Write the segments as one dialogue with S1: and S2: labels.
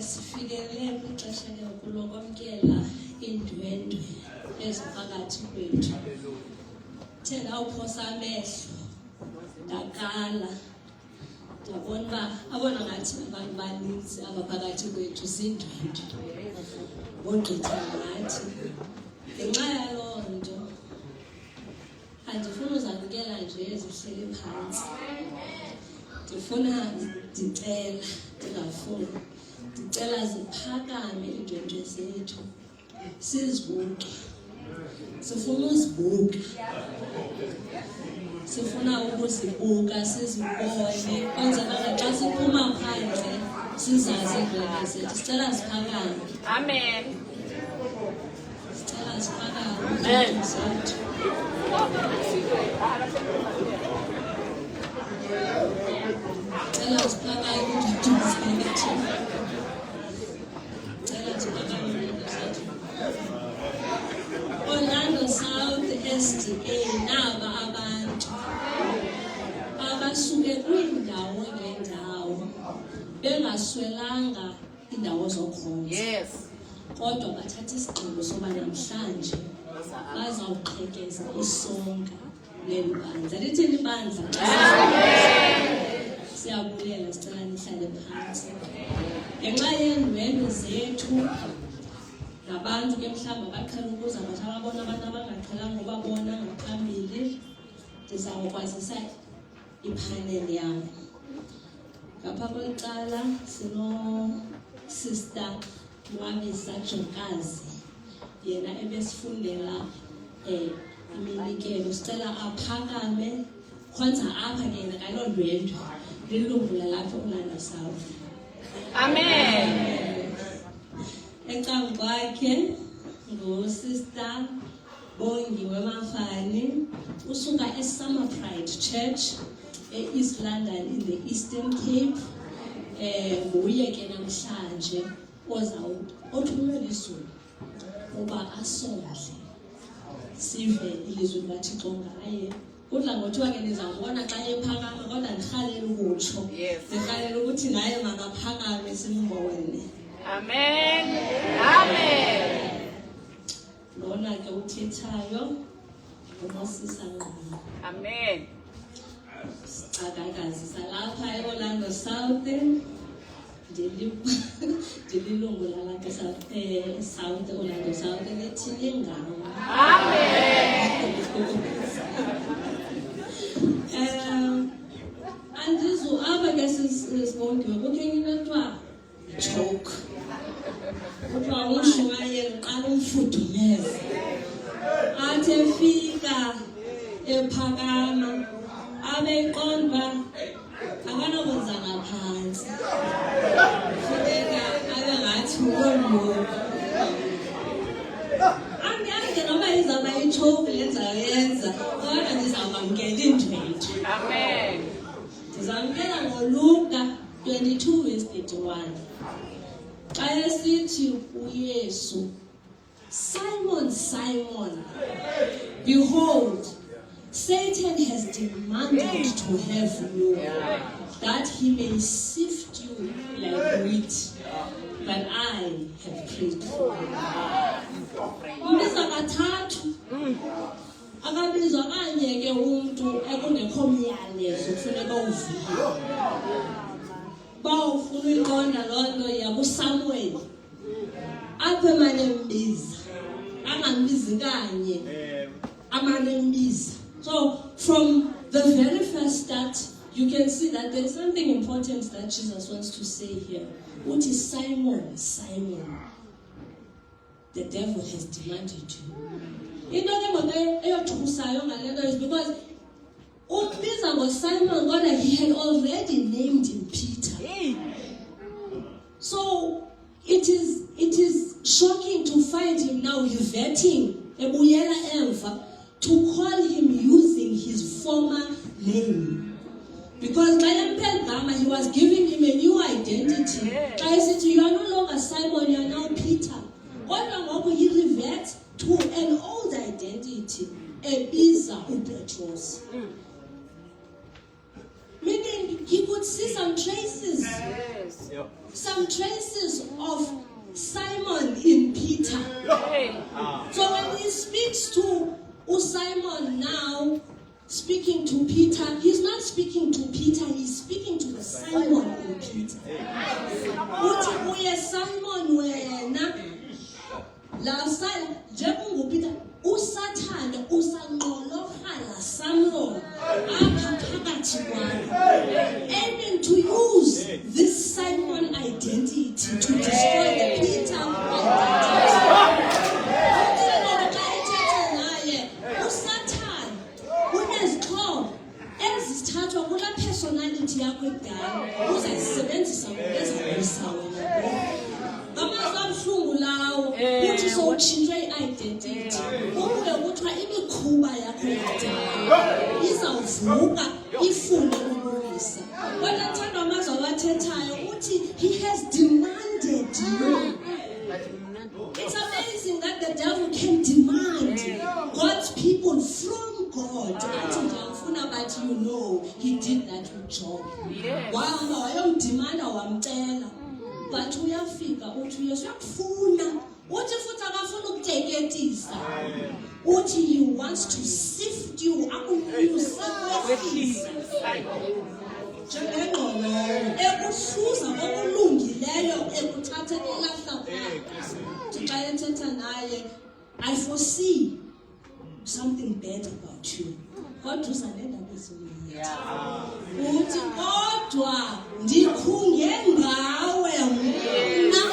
S1: Sifikelele kwixesha lokwamkela indwendwe eziphakathi kwethu. Uthe ndawuphosa amehlo ndaqala ndabona uba abona ngathi abantu baninzi abaphakathi kwethu zindwendwe bogqitha ngathi. Ngenxa yaloo nto andifuna uzamkela nje ezihleli phantsi, ndifuna ndicela ndingafuni ndicela ziphakame iindwendwe zethu sizibuke. Sifuna uzibuka, sifuna ukuzibuka sizibone kwenzela xa siphuma phandle sizazi iindwendwe zethu. Sicela ziphakame.
S2: Amen.
S1: Sicela ziphakame iindwendwe zethu. Sicela ziphakame iindwendwe zethu. Orlando South SDA naba abantu abasuke kwindawo ngendawo bengaswelanga indawo zokhonza.
S2: Yes.
S1: Kodwa bathatha isigqibo soba namhlanje bazawuqhekeza isonka lelibandla. Lithini ibandla? Siyabulela, sicela nihlale phansi. Ngenxa yeendwendwe zethu nabantu ke mhlawumbi abaqhela ukuza bathi ababona abantu abangaqhelanga ubabona ngaphambili, ndizawukwazisa iphaneli yam. Ngapha kwecala sino-Sister Nwabisa Jokazi, yena ebesifundela iminikelo. Sicela aphakame khonza apha ke yena ngaloo ndwendwe lilungu lalapho Orlando South.
S2: Amen.
S1: Ecawu kwakhe nguSister Bongiwe Mafani, usuka eSummer Pride Church eEast London in the Eastern Cape. Nguye ke namhlanje othunywe lizulu uba asondle sive ilizwi likaThixo ngaye. Kudla ngothiwa ke nizawubona xa ephakama, kodwa ndirhalela ukutsho, ndirhalela ukuthi naye makaphakame simbone.
S2: Amen. Amen.
S1: Lona ke uthethayo unosisa ngqondo.
S2: Amen.
S1: Akakazisa lapha eOrlando South, ndililungu lalapha South Orlando South lithini ingalo.
S2: Amen.
S1: Andizu apha ke sibongiwe kukho into ethiwa joke. Kuthiwa umshumayeli uqala umfudumeze, athi efika ephakama abe eqonda akanokwenza ngaphantsi, funeka abe ngathi ukoloko. Angazi noba izawuba itshovu lenzayo yenza, kodwa
S2: Amen.
S1: Ndizamkela ngoLuka 22 verse 31. Xa esithi uYesu, Simon, Simon, behold, Satan has demanded to have you, that he may sift you like wheat, but I have prayed for you. Umbiza kathathu, akabizwa kanye ke umuntu ekungekho myalezo kufuneka uvile. Bawufuna uyiqonda loo nto yakuSamuel, apho emane embiza, angambizi kanye, amane embiza. So from the very first start, you can see that there is something important that Jesus wants to say here. What is Simon? Simon, the devil has demanded you. Into ke ngoba eyothusayo ngale nto is because umbiza ngoSimon kodwa he had already named him Peter. So it is shocking to find him now reverting ebuyela emva to call him using his former name. Because he was giving him a new identity. You are no longer Simon, you are now Peter. He reverts to an old identity, Ebiza Petros. Meaning he could see some traces, some traces of Simon in Peter. So when he speaks to Simon now, speaking to Peter, he's not speaking to Peter, he's speaking to the Simon in Peter. Uthi Simon wena la njengoba Peter usathanda usanqolofala Samuel apha phakathi kwakho, aiming to use this Simon identity to destroy the Peter identity. Ezithathwa kula personality yakho edala uzayisebenzisa ngezabisa wena. Ngamazwi abuhlungu lawo uthi sowutshintshwe i-identity, ubuye kuthiwa imikhuba yakho yadala izawuvuka ifune ukulungisa. Wena thandwa amazwi awathethayo uthi he has demanded you. It's amazing that the devil can demand God's people from God. But you know, he did that with Job. Wahamba wayomdimanda wamcela. But uyafika uthi Yesu uyakufuna. Uthi futhi akafuna ukuteketisa. Uthi he wants to sift you, akunyuse kwehlisa. Njengengqolo ekuhluza okulungileyo ekuthatha elahla kwakho. Xa ethetha naye, I foresee something bad about you. Kodwa uzanendaba ezininzi. Uthi kodwa ndikhunge ngawe mna.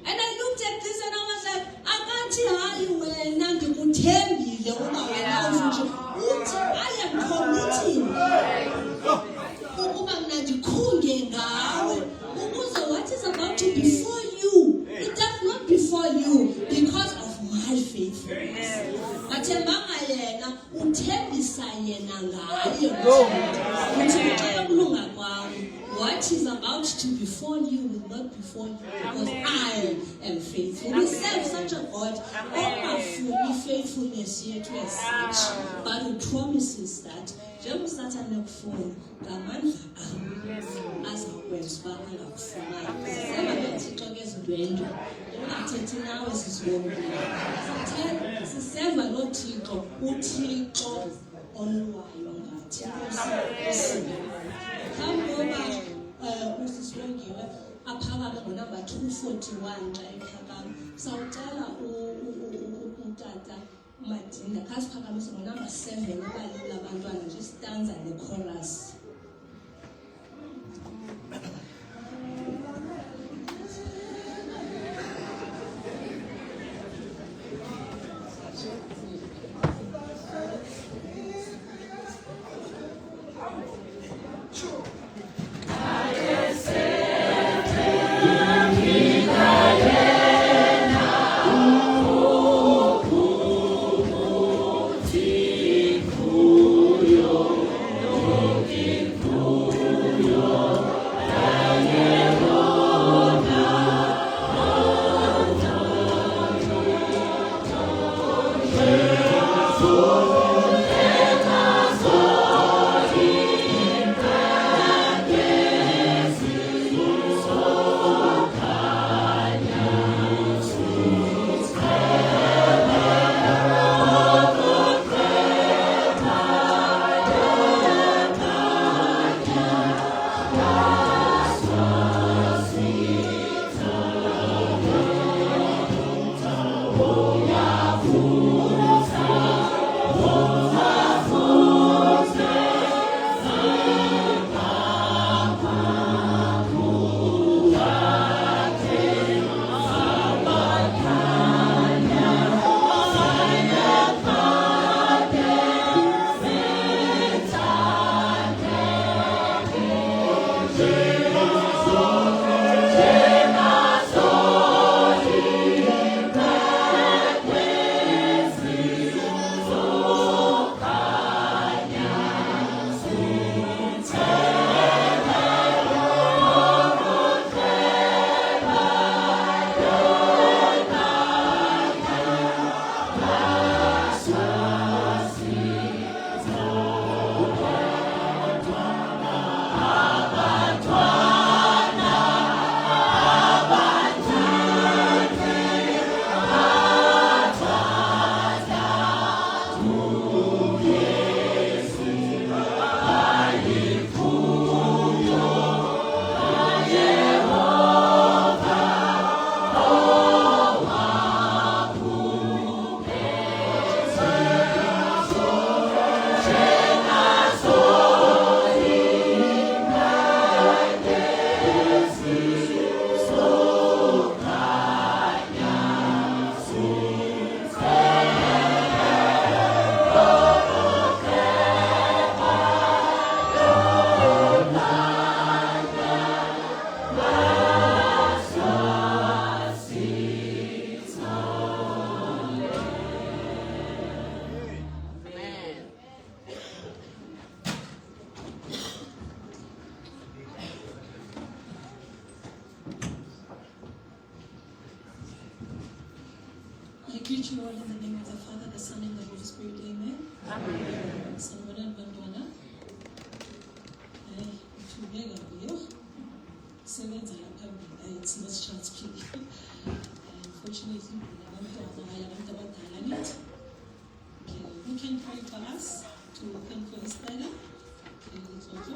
S1: And I looked at this and I was like, akathi hayi wena ndikuthembile uba wena uthi I am committing ukuba mna ndikhunge ngawe ukuze what is about to befall you, it does not befall you because of my faithfulness. Athembanga yena uthembisa yena ngaye. Uthixo kulunga kwami. What is about to befall you will not befall you because I am faithful. We serve such a God who faithfulness yethu as such, but who promises that njengoba uSathane ekufuna ngamandla azakwenza uba angakufumani. Siseva beThixo kezindwendwe ungathethi nawe sisiwombile. Siseva noThixo, uThixo olwayo ngathi. Mhlawumbi usisiwongiwe aphakame ngonamba 241 xa ephakame. Sawucela utata uMadinda khasiphakamise ngonamba 7 abalula abantwana nje stanza le-chorus. I greet you all in the name of the Father, the Son, and the Holy Spirit. Amen.
S2: Amen.
S1: Sanibonani bantwana. Ngithubeka kuyo. Sebenza lapha phambili. It's not chance play. Unfortunately, abantu abadala nithi. Okay, who can pray for us to open for the study? Okay, Zozo.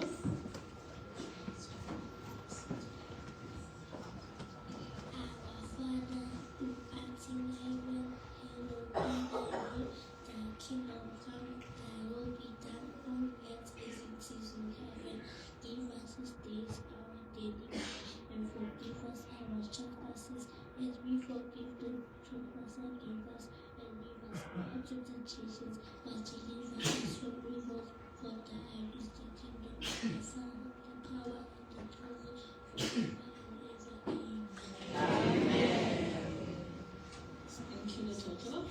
S3: Kingdom come, thy will be done on earth as it is in heaven. Give us this day our daily bread, and forgive us our trespasses, as we forgive the trespassers against us, and lead us not into temptation, but deliver us from evil. For thine is the kingdom, the Son, the power, and the glory, forever and ever. Amen.
S1: Thank you, Latoto.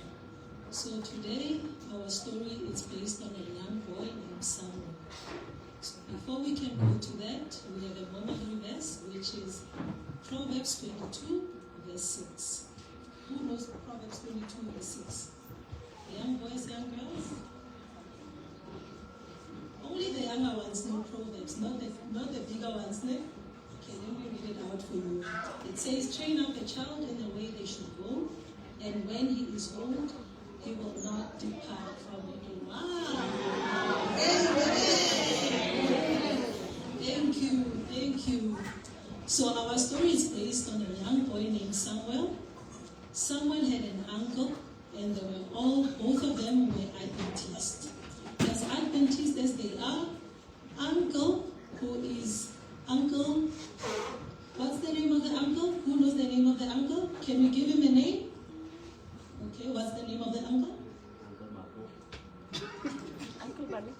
S1: So today, our story is based on a young boy named Samuel. So before we can go to that, we have a memory verse, which is Proverbs 22, verse 6. Who knows Proverbs 22, verse 6? Young boys, young girls? Only the younger ones know Proverbs, not the bigger ones, no? Okay, let me read it out for you. It says, train up a child in the way they should go, and when he is old, he will not depart from it. Wow! Thank you. So our story is based on a young boy named Samuel. Samuel had an uncle, and they were both of them were Adventists. As Adventists as they are, uncle, who is uncle, what's the name of the uncle? Who knows the name of the uncle? Can we give him a name? Okay, what's the name of the uncle?
S2: Uncle Bali.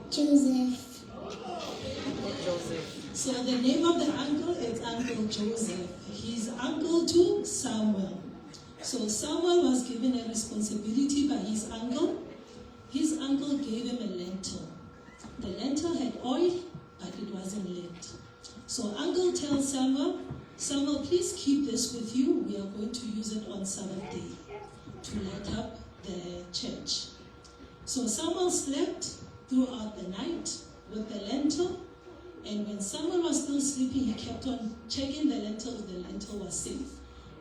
S3: Joseph.
S2: Joseph.
S1: So the name of the uncle is Uncle Joseph. He's uncle to Samuel. So Samuel was given a responsibility by his uncle. His uncle gave him a lentil. The lentil had oil, but it wasn't lit. So uncle tells Samuel, Samuel, please keep this with you. We are going to use it on Sabbath day to light up the church. So Samuel slept throughout the night with the lentil, and when Samuel was still sleeping, he kept on checking the lentil if the lentil was safe,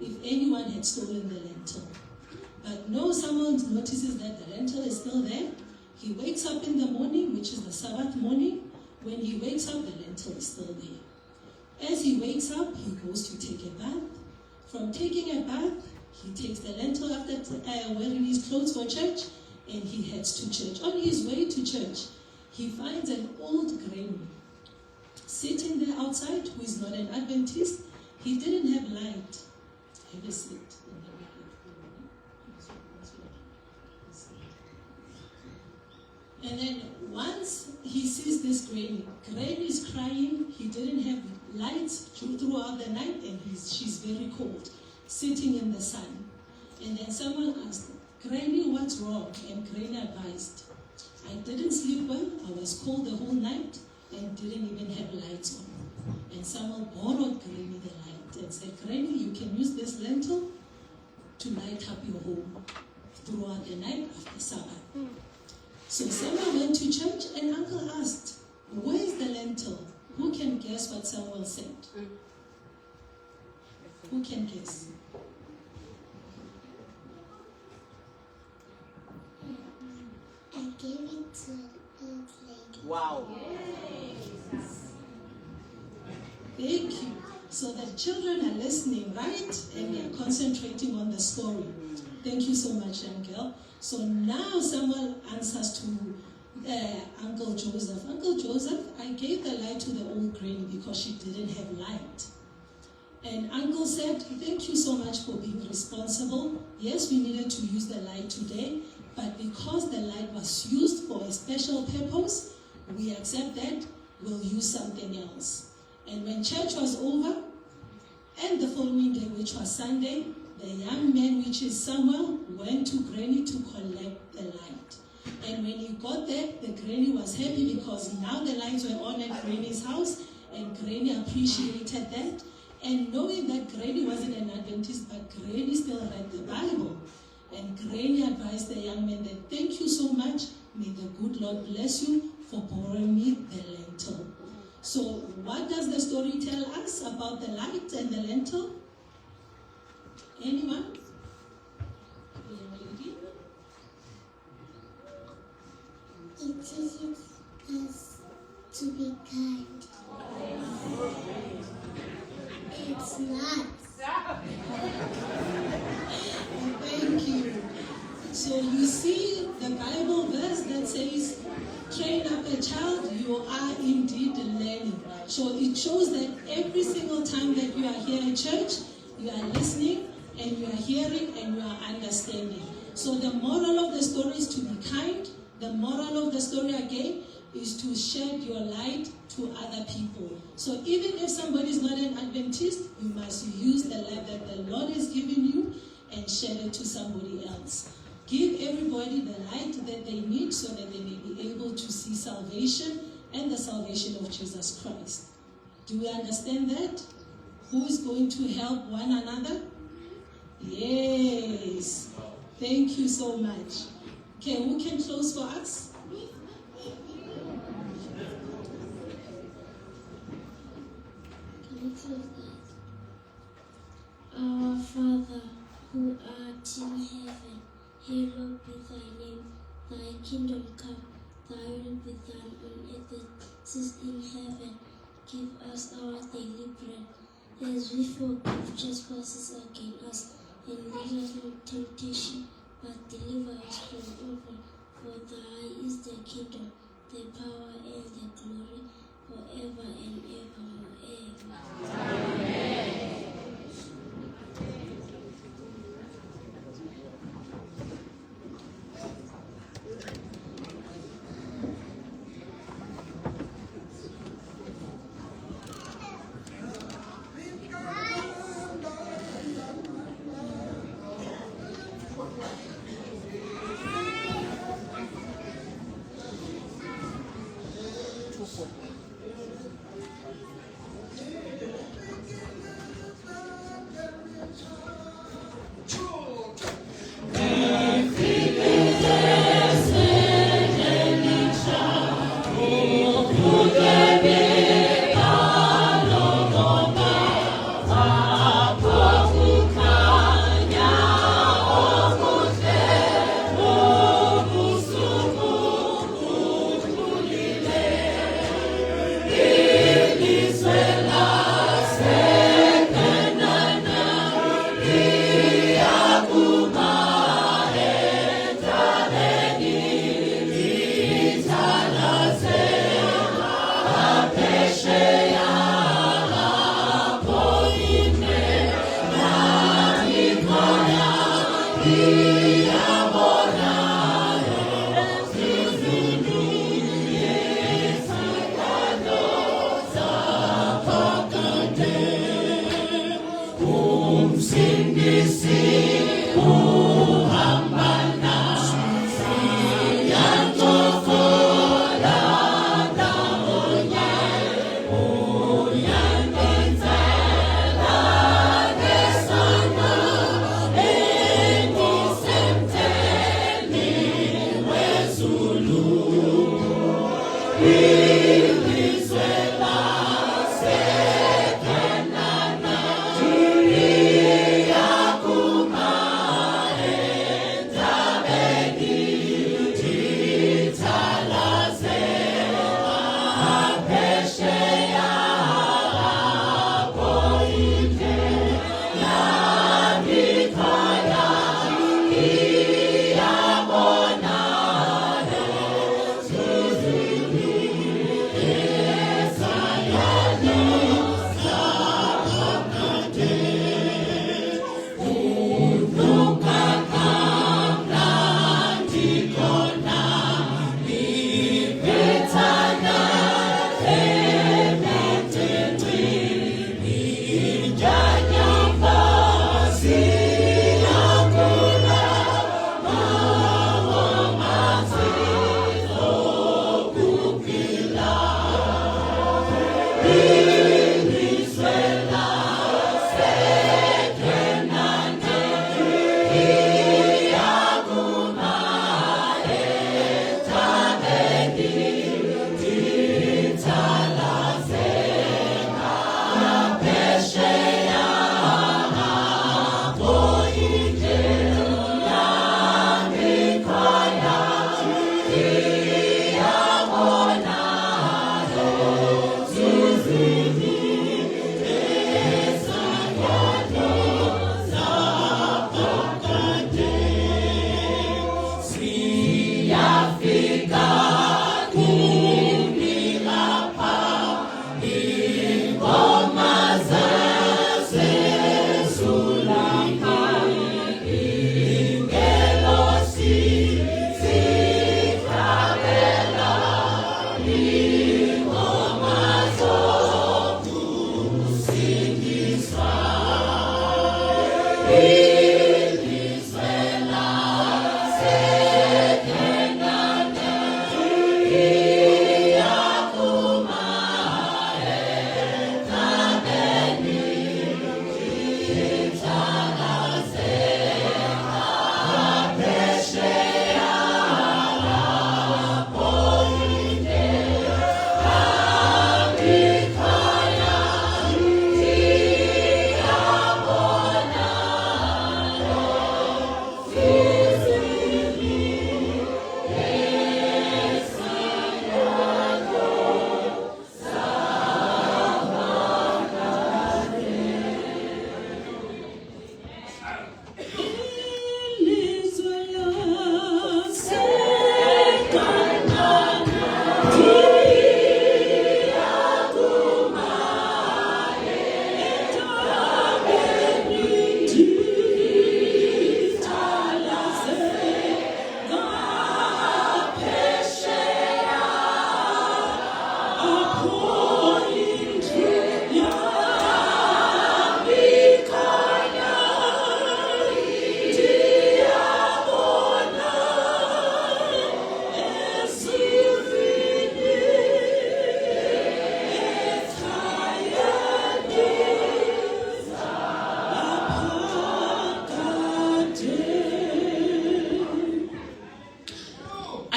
S1: if anyone had stolen the lentil. But no, Samuel notices that the lentil is still there. He wakes up in the morning, which is the Sabbath morning. When he wakes up, the lentil is still there. As he wakes up, he goes to take a bath. From taking a bath, he takes the lentil after wearing his clothes for church, and he heads to church. On his way to church, he finds an old granny sitting there outside who is not an Adventist. He didn't have light. Have a seat. And then once he sees this granny is crying. He didn't have lights throughout the night, and she's very cold, sitting in the sun. And then someone asked, Granny, what's wrong? And Granny advised, I didn't sleep well, I was cold the whole night, and didn't even have lights on. And someone borrowed Granny the light and said, Granny, you can use this lentil to light up your home throughout the night after Sabbath. So Samuel went to church, and Uncle asked, where's the lentil? Who can guess what Samuel said? Who can guess?
S3: I gave it to an old lady.
S4: Wow.
S1: Thank you. So the children are listening, right? And they are concentrating on the story. Thank you so much, young girl. So now Samuel answers to Uncle Joseph. Uncle Joseph, I gave the light to the old granny because she didn't have light. And Uncle said, thank you so much for being responsible. Yes, we needed to use the light today, but because the light was used for a special purpose, we accept that, we'll use something else. And when church was over, and the following day, which was Sunday, the young man, which is Samuel, went to Granny to collect the light. And when he got there, the Granny was happy because now the lights were on at Granny's house, and Granny appreciated that. And knowing that Granny wasn't an Adventist, but Granny still read the Bible. And Granny advised the young man that, thank you so much, may the good Lord bless you for borrowing me the lentil. So what does the story tell us about the light and the lentil? Anyone?
S3: It teaches us to be kind. It's not.
S1: Thank you. So you see the Bible verse that says, train up a child, you are indeed learning. So it shows that every single time that you are here at church, you are listening, and you are hearing, and you are understanding. So the moral of the story is to be kind. The moral of the story again is to shed your light to other people. So even if somebody is not an Adventist, you must use the light that the Lord has given you and share it to somebody else. Give everybody the light that they need so that they may be able to see salvation and the salvation of Jesus Christ. Do we understand that? Who is going to help one another? Yes. Thank you so much. Okay, who can close for us?
S3: Our Father, who art in heaven, hallowed be thy name. Thy kingdom come, thy will be done on earth as it is in heaven. Give us our daily bread, as we forgive trespassers against us, and lead us not into temptation, but deliver us from evil. For thine is the kingdom, the power, and the glory, forever and evermore. Amen.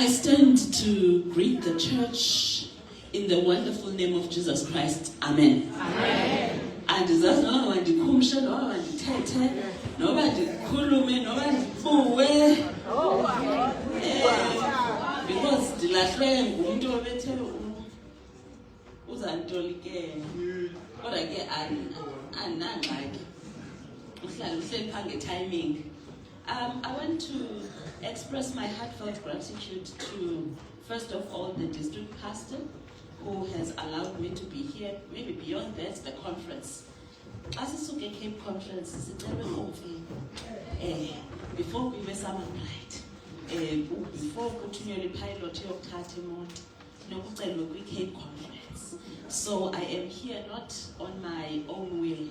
S4: I stand to greet the church in the wonderful name of Jesus Christ. Amen.
S2: Amen.
S4: Andizazi noba ndikhumshe noba ndithethe noba ndikhulume noba ndibuwe because ndilahlwe ngumuntu obethe uzantolike kodwa ke andinangxaki uhlala uhleli phaa ngetiming. I want to express my heartfelt gratitude to, first of all, the district pastor who has allowed me to be here, maybe beyond that, the conference. As a Cape conference, it's never before we were summer night, before continually pilot your Cape conference. So I am here not on my own will.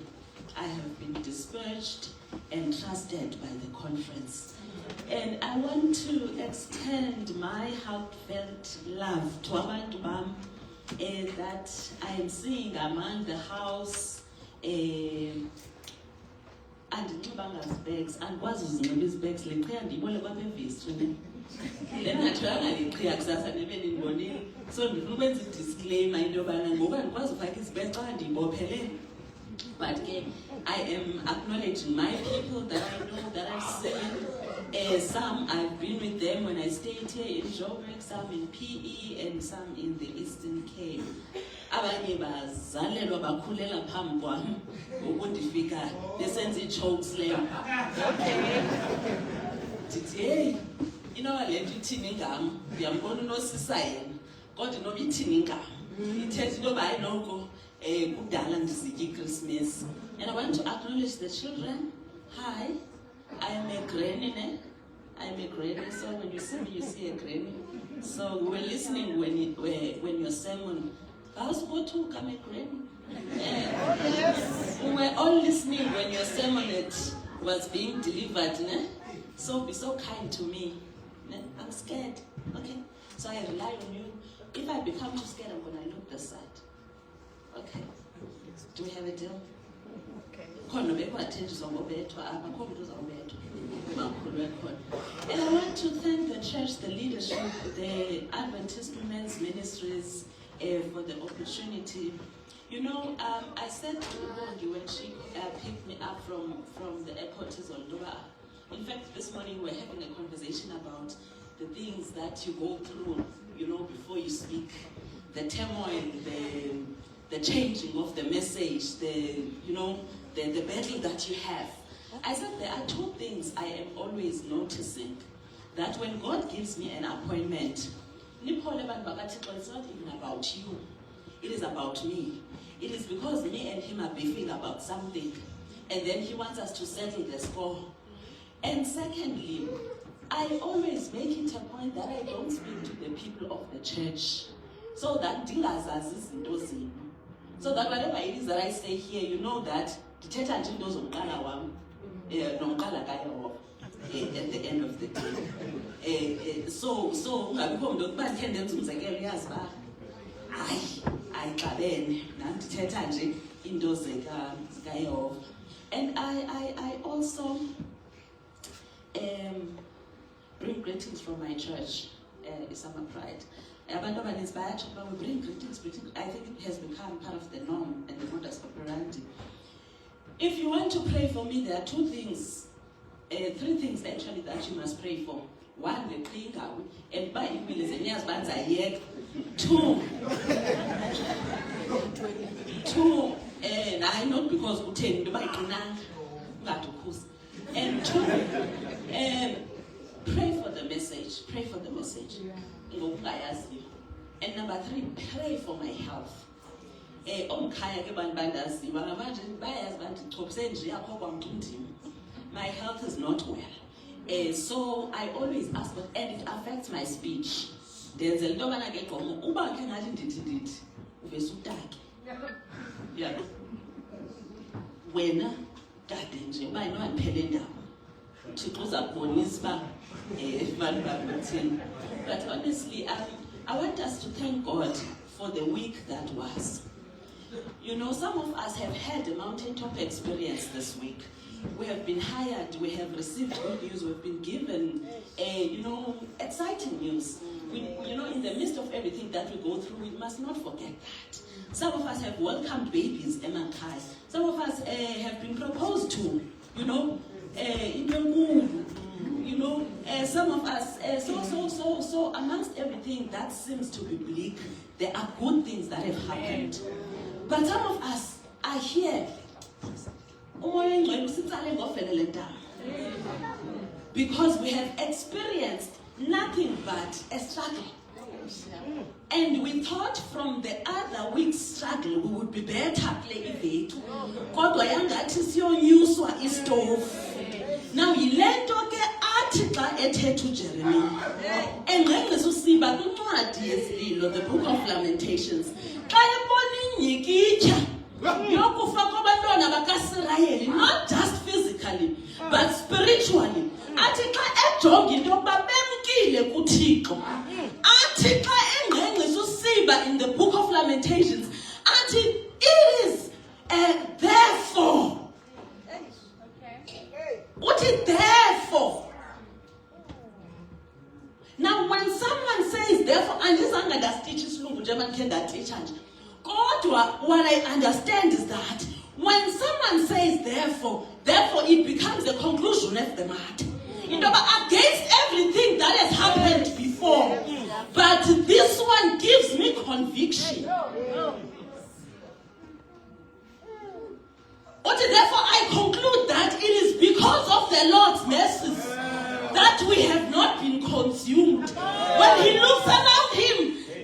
S4: I have been dispersed and trusted by the conference. And I want to extend my heartfelt love to abantu bam that I am seeing among the house and bags and was bags so but I am acknowledging my people that I know, that I've seen. Some I've been with them when I stayed here in Joburg, some in PE, and some in the Eastern Cape. Abanye bazalelwa bakhulela phambi kwami ukundifika besenza i-chokes leyo. Ndithi hey, inoba le nto ithini ingam, ndiyambona unosisa yena, kodwa inoba ithini ingam. Ithetha into yoba hayi noko kudala ndizitya iChristmas. And I want to acknowledge the children. Hi, I am a granny. I am a granny, so when you see me, you see a granny. So we were listening when your sermon, I was going to come a granny. We were all listening when your sermon was being delivered. Ne? So be so kind to me. Ne? I'm scared. Okay, so I rely on you. If I become too scared, I'm going to look this side. Okay. Do we have a deal?
S2: Okay.
S4: And I want to thank the church, the leadership, the Adventist Women's Ministries for the opportunity. You know, I said to Bongi when she picked me up from the airport to Zoldoba. In fact, this morning we were having a conversation about the things that you go through, you know, before you speak, the turmoil, the changing of the message, the battle that you have. I said there are two things I am always noticing. That when God gives me an appointment, it's not even about you. It is about me. It is because me and him are beefing about something. And then he wants us to settle the score. And secondly, I always make it a point that I don't speak to the people of the church. So that so that whatever it is that I say here, you know that the church at the end of the day. So and I also bring greetings from my church, Isama Pride. We bring greetings. I think it has become part of the norm and the modus operandi. If you want to pray for me, there are three things actually that you must pray for. One, the clean out, and by two, and I not because and two, pray for the message. Pray for the message. And number three, pray for my health. My health is not well. So I always ask, and it affects my speech. There's a lot of yeah. When but honestly, I want us to thank God for the week that was. You know, some of us have had a mountaintop experience this week. We have been hired, we have received good news, we've been given, exciting news. In the midst of everything that we go through, we must not forget that. Some of us have welcomed babies, Emakai. Some of us have been proposed to, in the moon. Some of us, so amongst everything that seems to be bleak, there are good things that have happened. But some of us are here because we have experienced nothing but a struggle. And we thought from the other week's struggle we would be better playing it. Kodwa yangathi siyonyuswa istove. Now yilento ke athi xa ethetha uJeremiya. Engqengqisa usiba kwincwadi yesililo, the book of Lamentations. Xa ebona inyikitya yokufa kwabantwana bakaSirayeli, not just physically but spiritually. Athi xa ejonga into yokuba bemkile kuThixo. Athi xa engqengqisa usiba in the book of Lamentations. Athi it is therefore. What is therefore? Now, when someone says therefore, and this teach isilungu German can that teach. What I understand is that when someone says therefore it becomes the conclusion of the matter. Against everything that has happened before. But this one gives me conviction. Therefore, I conclude that it is because of the Lord's mercies that we have not been consumed. When he looks around him,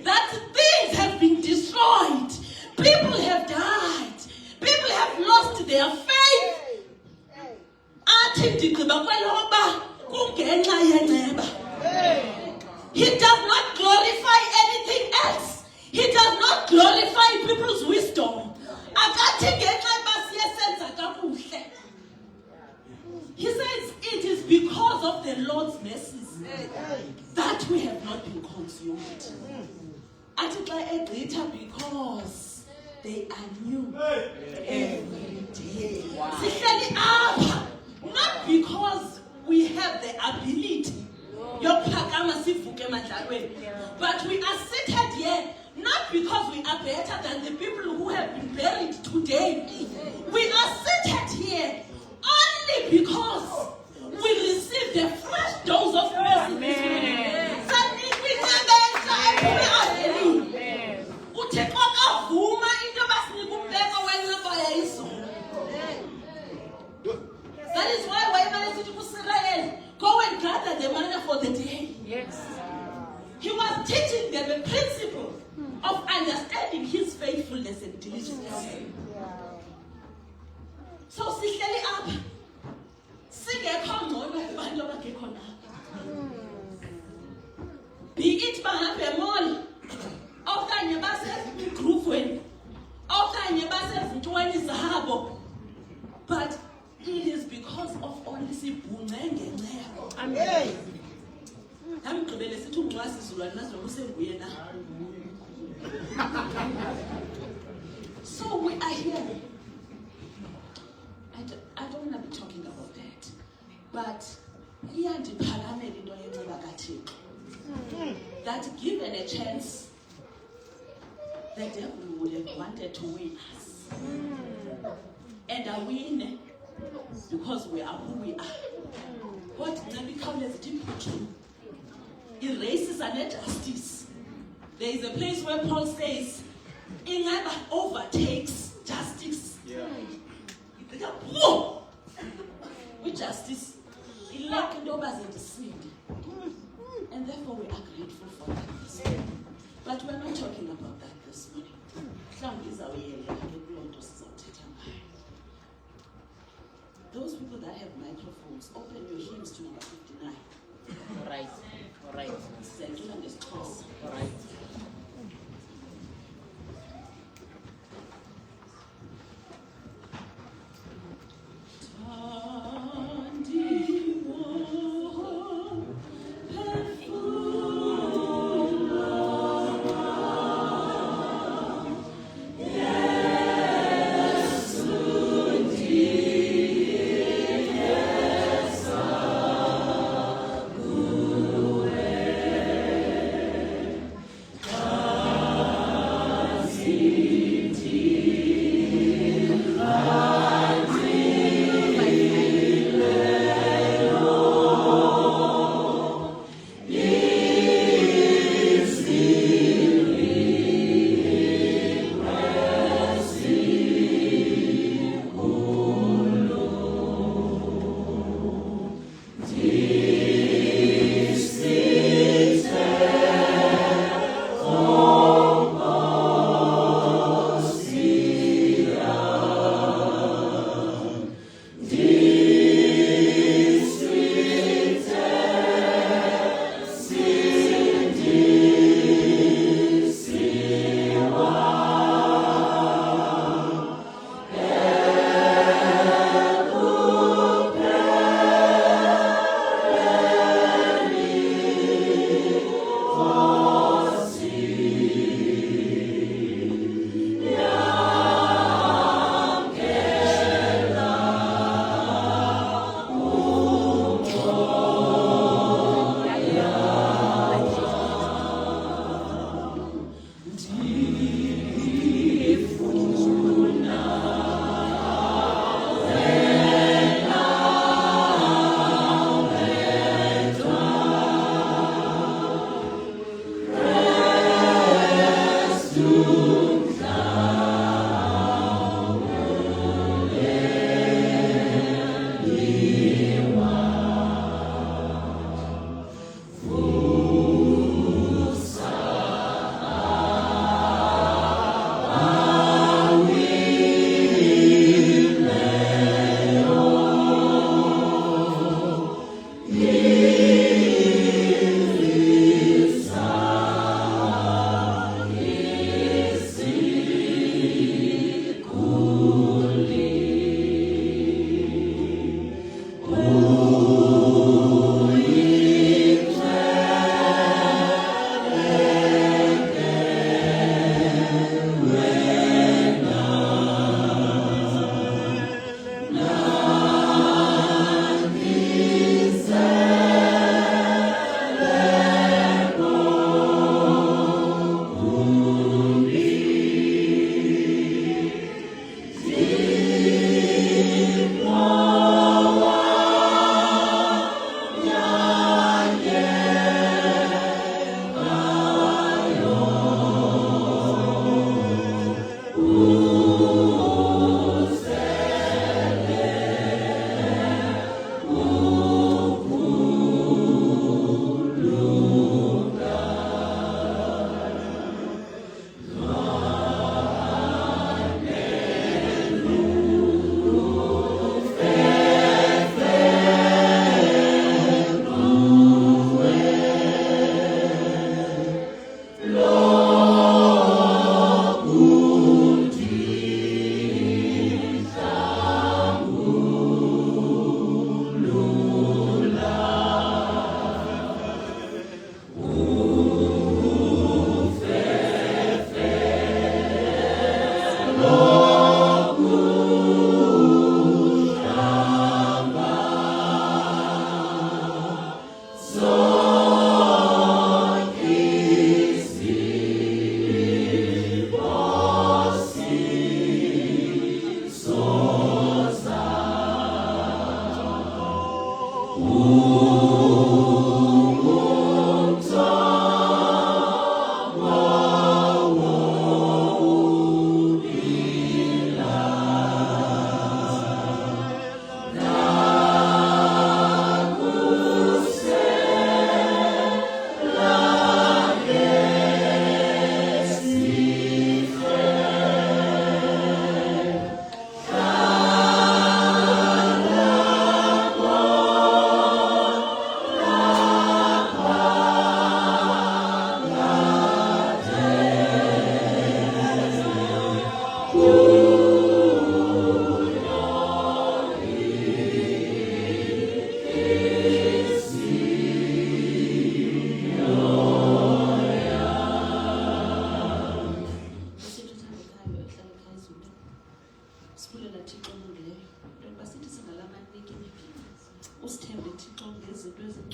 S4: that things have been destroyed. People have died. People have lost their faith. He does not glorify anything else. He does not glorify people's wisdom. He says it is because of the Lord's mercies that we have not been consumed. Because they are new every day. Not because we have the ability, but we are seated here not because we are better than the people who have been buried today. We are seated here only because we receive the fresh dose of mercy this morning. That is why go and gather the manna for the day.
S2: Yes.
S4: He was teaching them a principle of understanding his faithfulness and diligence. So sihleli apha singekho ngcono kubantu abangekho lapha. Be it bahambe mall okanye basegroupweni okanye basezintweni zabo, but it is because of only sibhuncengenceku.
S2: Amen.
S4: Ngamgqibele sithi ungcwasi izulwane nazo kusenguye na. So we are here. I don't want to be talking about that. But that given a chance, the devil would have wanted to win us. And I win because we are who we are. What Nebuchadnezzar did erases an injustice. There is a place where Paul says, "Inaba overtakes justice." Yeah. Whoa! With justice, and therefore we are grateful for that. But we're not talking about that this morning. Those people that have microphones, open your hymns to number 59.
S2: All right.
S4: All right.
S3: Yeah.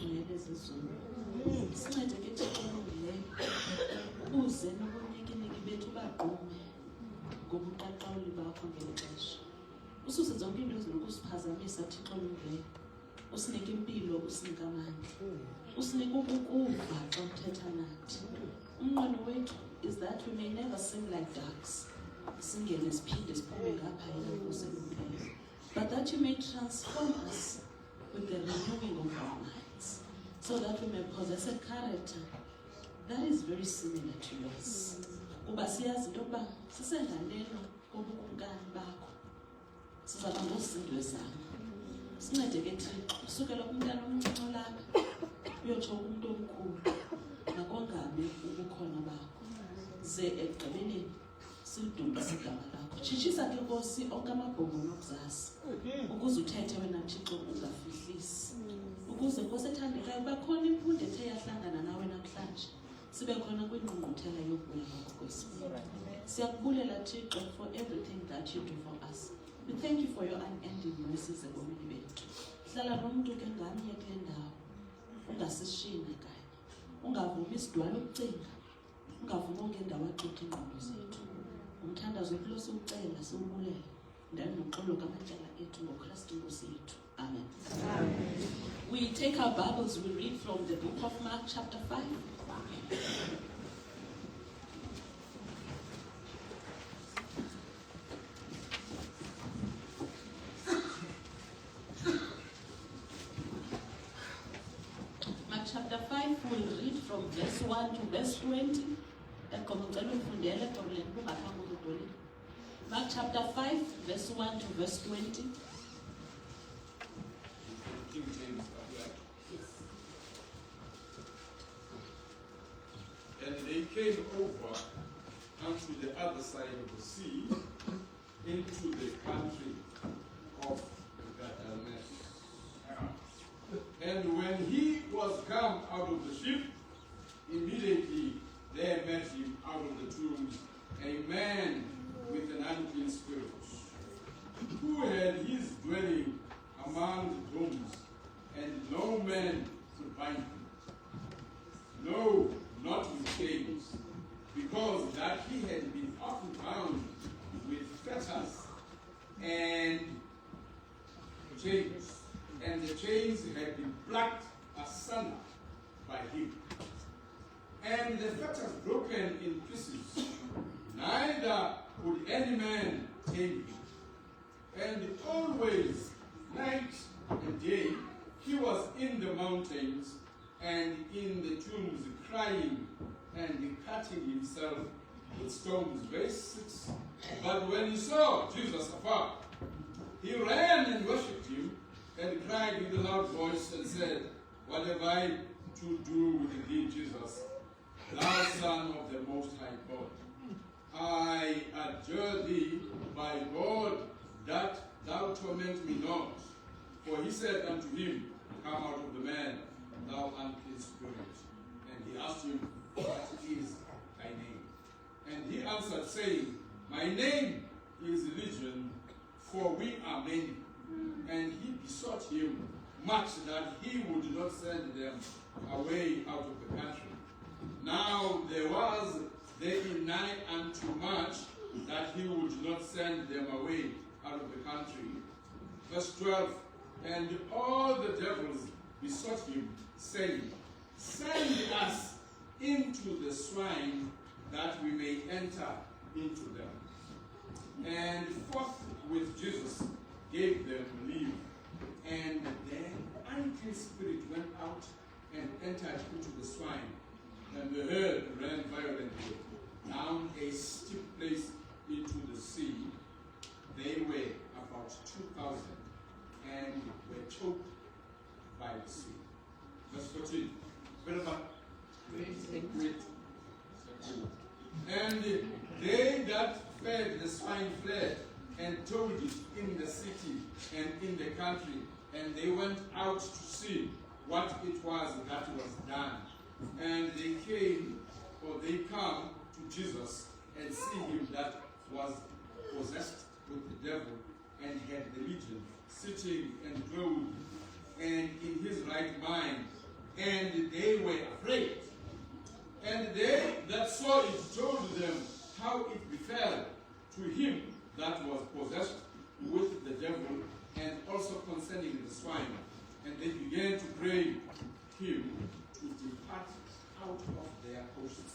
S4: ezingcwele zezulu. Sincede ke Thixo olungileyo, uze nobunyikiniki bethu bagqume ngobuqaqawuli bakho ngeli xesha. Ususe zonke into ezinokusiphazamisa Thixo olungileyo. Usinike impilo, usinike amandla. Usinike ukukuva xa uthetha nathi. Umnqweno wethu is that we may never sing like ducks. Singene siphinde siphume ngapha Nkosi olungileyo. But that you may transform us with the renewing of our minds, so that we may possess a character that is very similar to yours. Kuba siyazi into yokuba sisengalelo kobukumkani bakho, sizaba ngosindwe zami. Sincede ke Thixo, sukela kumntana omncinci lapha uyotsho kumntu omkhulu, nakongabe ubukhona bakho, ze ekugqibeleni sidumise igama lakho. Tshitshisa ke Nkosi onke amabhongo nokuzasi, ukuze uthethe wena Thixo ungafihlisi, ukuze Nkosi ethandekayo bakhona imfundo ethe yahlangana nawe namhlanje, sibe khona kwingqungquthela yokubuya kwakho kwesibili. Siyakubulela Thixo for everything that you do for us. We thank you for your unending mercies ebomini bethu. Hlala nomntu ke ngamnye kule ndawo, ungasishini kanye, ungavumi isidwala ukucinga, ungavumi ongendawo axutha ingqondo zethu. Umthandazo wethu siwucela, siwubulela, ndawo noxolo kamatyala ethu ngoKristu Nkosi yethu. Amen. We take our Bibles, we read from the book of Mark chapter 5. Mark chapter 5, we'll read from verse 1 to verse 20. Mark chapter 5, verse 1 to verse 20.
S5: King James, and they came over unto the other side of the sea, into the country of Gadamenes. And when he was come out of the ship, immediately there met him out of the tombs a man with an unclean spirit, who had his dwelling among the tombs, and no man could bind him, no, not with chains, because that he had been often bound with fetters and chains, and the chains had been plucked asunder by him, and the fetters broken in pieces, neither could any man tame him. And always, night and day, he was in the mountains and in the tombs, crying and cutting himself with stones. Verse 6. But when he saw Jesus afar, he ran and worshipped him, and cried with a loud voice and said, What have I to do with thee, Jesus, thou Son of the Most High God? I adjure thee by God that thou torment me not. For he said unto him, Come out of the man, thou unclean spirit. And he asked him, What is thy name? And he answered, saying, My name is Legion, for we are many. And he besought him much that he would not send them away out of the country. Now there was therein nigh unto much that he would not send them away out of the country. Verse 12, and all the devils besought him, saying, Send us into the swine, that we may enter into them. And forthwith Jesus gave them leave. And the unclean spirit went out and entered into the swine. And the herd ran violently down a steep place into the sea. They were about 2,000 and were choked by the sea. Verse 14. Wait. And they that fed the swine fled and told it in the city and in the country, and they went out to see what it was that was done. And they come to Jesus and see him that was possessed with the devil and had the legion, sitting and clothed and in his right mind, and they were afraid. And they that saw it told them how it befell to him that was possessed with the devil, and also concerning the swine. And they began to pray him to depart out of their hosts.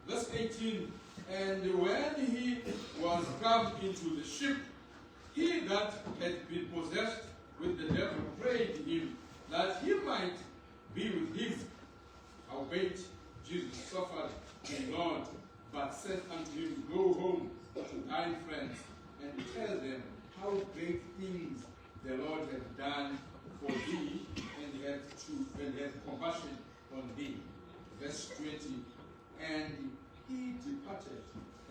S5: Verse 18, and when he was come into the ship, he that had been possessed with the devil prayed him that he might be with him. Howbeit Jesus suffered him not, but said unto him, Go home to thine friends, and tell them how great things the Lord hath done for thee, and had compassion on thee. Verse 20, and he departed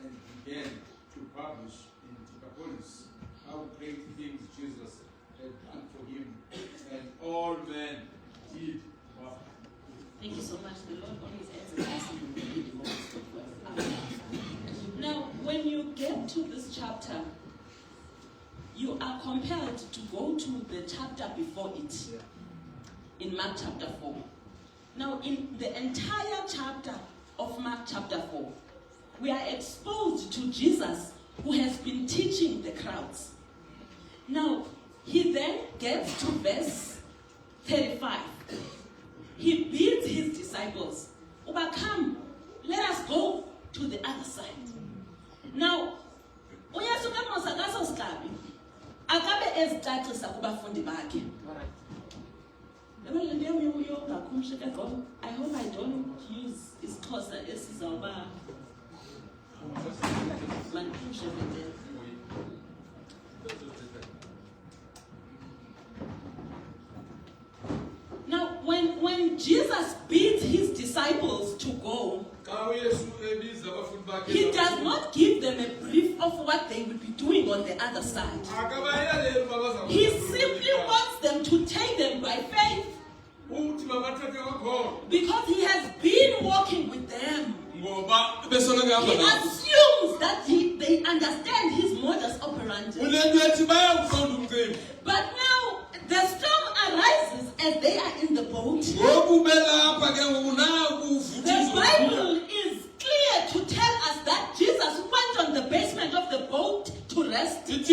S5: and began to publish in Decapolis how great things Jesus had done for him, and all men did marvel.
S4: Thank you so much. The Lord always answers us when we need the most of us. Now, when you get to this chapter, you are compelled to go to the chapter before it, in Mark chapter 4. Now, in the entire chapter of Mark chapter 4, we are exposed to Jesus, who has been teaching the crowds. Now, he then gets to verse 35. He bids his disciples, Uba, come, let us go to the other side. Now, uyasuka mosakaso sigabi akabe ezicacisa kubafundi bakhe. I hope I don't use isiXhosa esizawuba manipushe bete. Now, when Jesus bids his disciples to go, he does not give them a brief of what they will be doing on the other side. He simply wants them to take them by faith, because he has been walking with them. He assumes that they understand his modus operandi. But now the storm arises as they are in the boat. The Bible is clear to tell us that Jesus went on the basement of the boat to rest. Remember,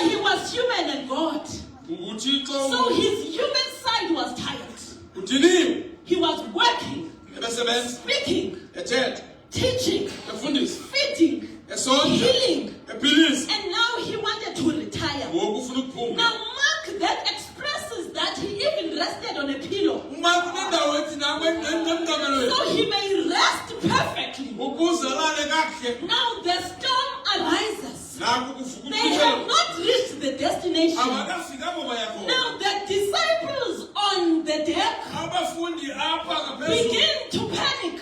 S4: he was human and God. So his human side was tired. He was working, speaking, teaching, feeding, healing, and now he wanted to retire. Now Mark then expresses that he even rested on a pillow, so he may rest perfectly. Now the storm arises. They have not reached the destination. Now the disciples on the deck begin to panic,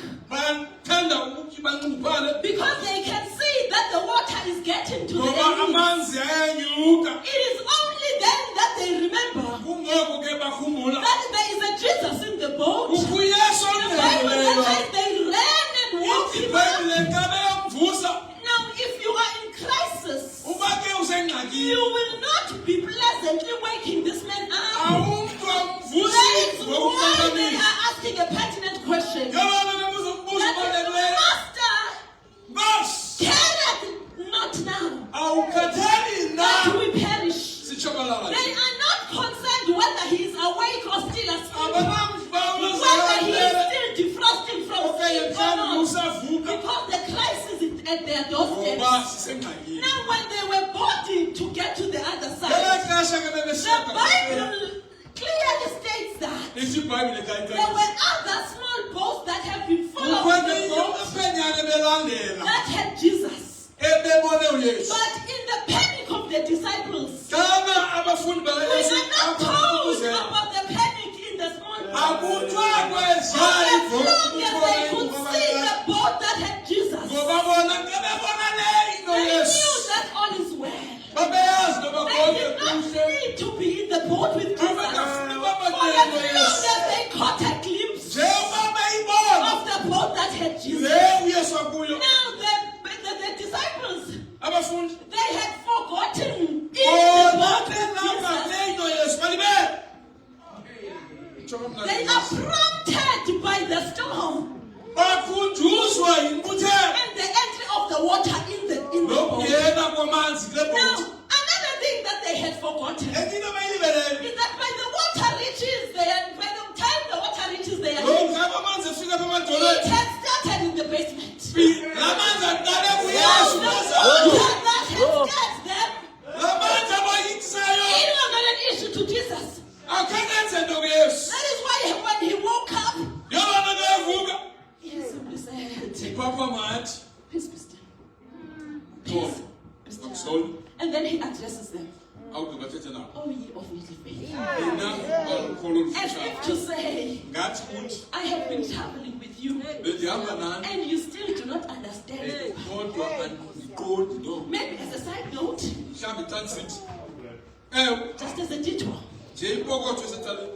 S4: because they can see that the water is getting to the end. It is only then that they remember that there is a Jesus in the boat. The Bible says they ran and walked him up. Now, if you are in crisis, you will not be pleasantly waking this man up. That is why they are asking a pertinent question. Master, careth not now that we perish. They are not concerned whether he is awake or still asleep, whether he is still defrosting from sleep or not, because the crisis is at their doorstep. Now, when they were boarding to get to the other side, the Bible clearly states that there were other small boats that have been following the boat that had Jesus. But in the panic of the disciples, we are not told about the panic in the small boat. As long as they could see the boat that had Jesus, they knew that all is well. They did not need to be in the boat with Jesus. For as long as they caught a glimpse of the boat that had Jesus. Now the disciples, they had forgotten They are prompted by the storm
S5: bakhunjuzwa yimbuthelo
S4: and the entry of the water in the boat.
S5: nokungena kwamanzi kule
S4: Now,
S5: boat.
S4: another thing that they had forgotten
S5: Enye into abayilibeleyo
S4: is that when the water reaches there, by the time the water reaches there,
S5: lokhu amanzi efika apha
S4: it
S5: emadolweni
S4: had started in the basement.
S5: la manzi aqale
S4: Now,
S5: kuyesu
S4: the water that had scared them,
S5: la manzi abayikisayo
S4: it was not an issue to Jesus.
S5: akhengenze nto kuyesu
S4: That is why when he woke up,
S5: yolona nto evuka
S4: he simply said,
S5: ipapa mathi
S4: peace be still.
S5: Thona,
S4: Be still.
S5: akusoli
S4: And then he addresses them.
S5: awugqiba thethe nabo
S4: Oh, ye of little faith.
S5: yena balukholo
S4: As
S5: olufutshane
S4: if to say,
S5: ngathi uthi
S4: I have been traveling with you,
S5: bendihamba nani
S4: and you still do not understand.
S5: kodwa andiqondi no
S4: Maybe as a side note,
S5: mhlawumbi xa ndisithi ewe
S4: just as a detour,
S5: nje ipokotho esecaleni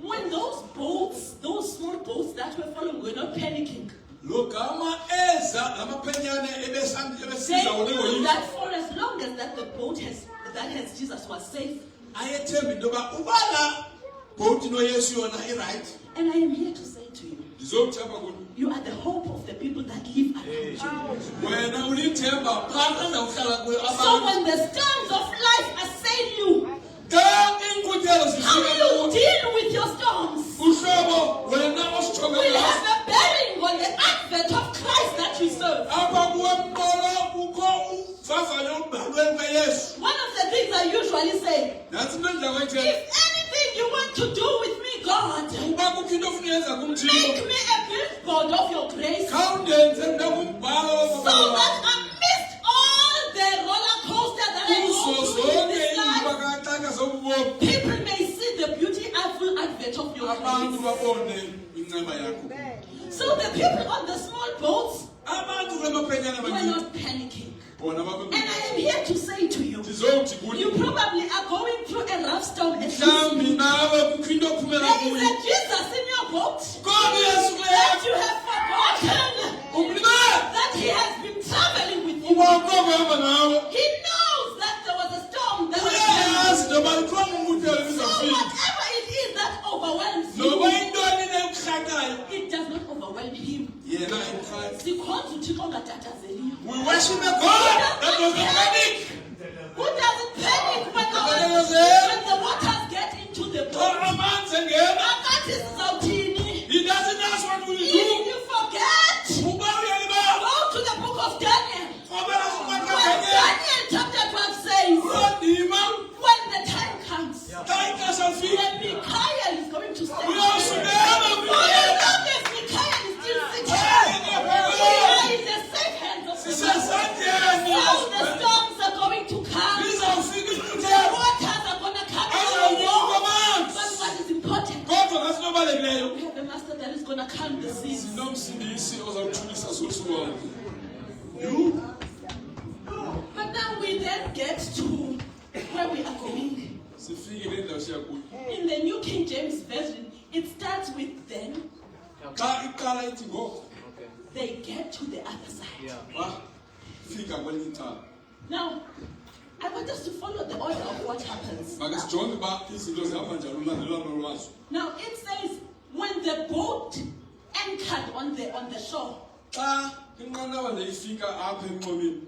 S4: when those boats, those small boats that were following, were not panicking,
S5: lo gama eza namaphenyane
S4: they
S5: ebesiza
S4: knew
S5: unewoyini
S4: that for as long as that the boat has Jesus was safe.
S5: ayethemba into yoba ubala bhoti noyesu yona irayithi
S4: And I am here to say to you,
S5: ndizokuthi apha kuni
S4: you are the hope of the people that live around you.
S5: wena ulithemba phaa andawuhlala kuyo
S4: So
S5: abantu
S4: when the storms of life assail you,
S5: xa iinkuthelo
S4: how
S5: zifika
S4: you
S5: kuwe
S4: deal with your storms
S5: uhlobo wena
S4: will
S5: osijongela
S4: have a bearing on the advent of Christ that you serve.
S5: apha kuwe mqolo kukho uvavanyo olubhalweni kayesu
S4: One of the things I usually say,
S5: nantsi into endidla kwayithela
S4: if anything you want to do with me, God,
S5: uba kukho into ofuna uyenza kumthixo
S4: make me a billboard of your grace,
S5: khawundenze ndengumbhalo
S4: so that amidst all the roller coaster that I
S5: kuzo
S4: go through in
S5: zonke
S4: this life,
S5: iimbakaxaka zobubomi
S4: people may see the beautiful advent of your
S5: abantu
S4: grace.
S5: babone inceba yakho
S4: So the people on the small boats
S5: abantu kule maphenyana
S4: were
S5: mancinci
S4: not panicking.
S5: bona
S4: And I am here to say to you,
S5: ndizowuthi kuni
S4: you probably are going through a rough storm at this
S5: mhlawumbi
S4: moment.
S5: nawe kukho into ophumela
S4: There is
S5: kuyo
S4: a Jesus in your boat
S5: kodwa yesu
S4: that
S5: kuleyo
S4: you have forgotten
S5: umlibele
S4: that he has been traveling with you.
S5: uba ukokuhamba nawe
S4: He knows that there was a storm that was
S5: uyayazi noba likhona umbuthelo
S4: so
S5: bizafika
S4: whatever it is that overwhelms
S5: noba
S4: you,
S5: intoni nekuhlakayo
S4: it does not overwhelm him.
S5: yena ayimkhali
S4: Sikhonza uThixo ongatatazeliyo.
S5: we worship a God that does not panic
S4: Who doesn't panic when the waters get into the
S5: xa
S4: boat?
S5: amanzi engena
S4: Akathi sizawuthini?
S5: he doesn't ask what we
S4: If
S5: do
S4: you forget,
S5: uba uyalibala
S4: go to the book of Daniel.
S5: qobela
S4: When
S5: kumaxakanye
S4: Daniel chapter 12 says,
S5: kuloo ndima
S4: when the time comes,
S5: xa ixesha lifika
S4: then Michael is going to stand.
S5: uyosukela
S4: For as long as Michael is still sitting, we are in the safe hands of the Lord.
S5: sisesandleni
S4: So the storms are going to come.
S5: lizawufika
S4: The
S5: inkkuthelo
S4: waters are going to come.
S5: azawunyuka
S4: But
S5: amanzi
S4: what is important,
S5: kodwa ngasinobalulekileyo
S4: we have a master that is going to calm the seas.
S5: sinomsindisi ozawuthulisa zosuwayo
S4: But now we then get to where we are going.
S5: sifike kule ndawo siya kuyo
S4: In the New King James Version, it starts with then
S5: xa iqala ithi ngoko
S4: they get to the other side.
S5: bafika kwelinye icala
S4: Now, I want us to follow the order of what happens.
S5: make sijonge uba izinto zihamba njani ulandelelwano lwazo
S4: Now it says when the boat anchored on the shore,
S5: xa inqanawa le ifika apha emnxomeni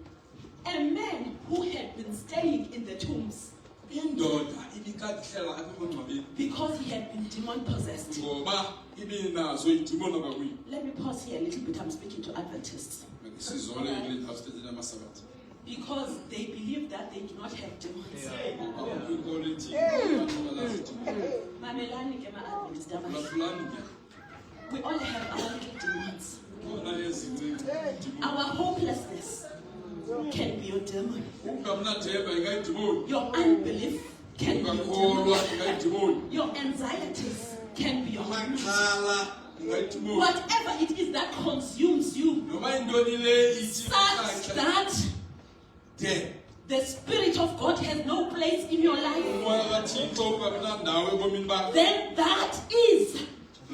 S4: a man who had been staying in the tombs
S5: indoda ibikade ihlela apha emangcwabeni
S4: because he had been demon possessed.
S5: ngoba ibinazo idimoni abakwini
S4: Let me pause here a little bit. I'm speaking to Adventists
S5: sizole kule ndawo sithethela amasabatha
S4: because they believe that they do not have demons.
S5: ngoba kukho inkolo ethi abantu balazidimoni
S4: Mamelani ke ma-Adventist abahle.
S5: ulafulani ke
S4: We all have our little demons.
S5: khona ezincinci idimoni
S4: Our hopelessness can be your demon.
S5: ukungamnathemba ingayidimoni
S4: Your unbelief can be your
S5: ungakholwa
S4: demon.
S5: ingayidimoni
S4: Your anxieties can be your demon.
S5: amaxhala ingayidimoni
S4: Whatever it is that consumes you,
S5: noba intoni le ithi
S4: such that
S5: de
S4: the Spirit of God has no place in your life,
S5: umoya kathixo ungabinandawo ebomini bakho
S4: then that is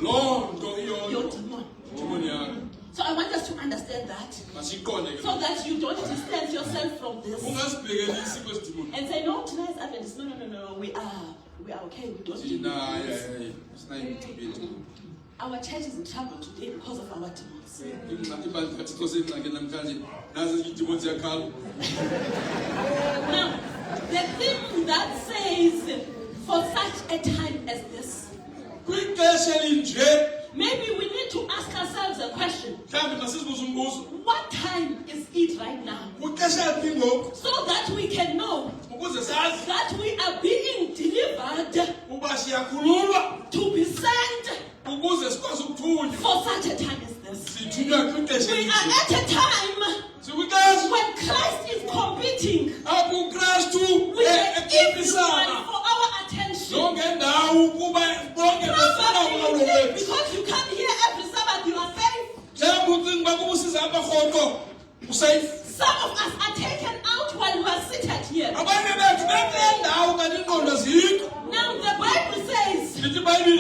S5: loo nto
S4: your
S5: iyoyo
S4: demon.
S5: idimoni yakho
S4: So I want us to understand that, so that you don't distance yourself from this and say, no, tonight's Adventist. No, we are okay. We don't do that. Our church is in trouble today because of our demons. Now, the thing that says, for such a time as this, maybe we need to ask ourselves a question. What time is it right now? So that we can know that we are being delivered to be sent for such a time as this. We are at a time when Christ is competing with everyone for our attention. Probably because you come here every Sabbath, you are safe. Some of us are taken out while we are seated here. Now the Bible says the men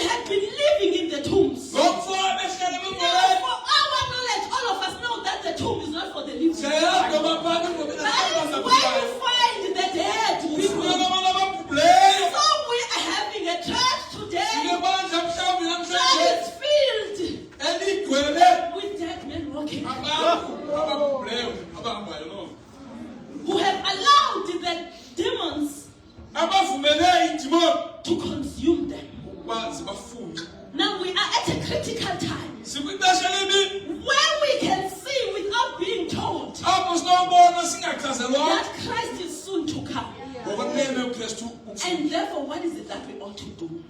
S4: had been living in the tombs. Now, for our knowledge, all of us know that the tomb is not for the living. That is where you find the dead people. So we are having a church today that is filled with dead men walking, who have allowed the demons to consume them. Now we are at a critical time where we can see without being told that Christ is soon to come. And therefore, what is it that we ought to do?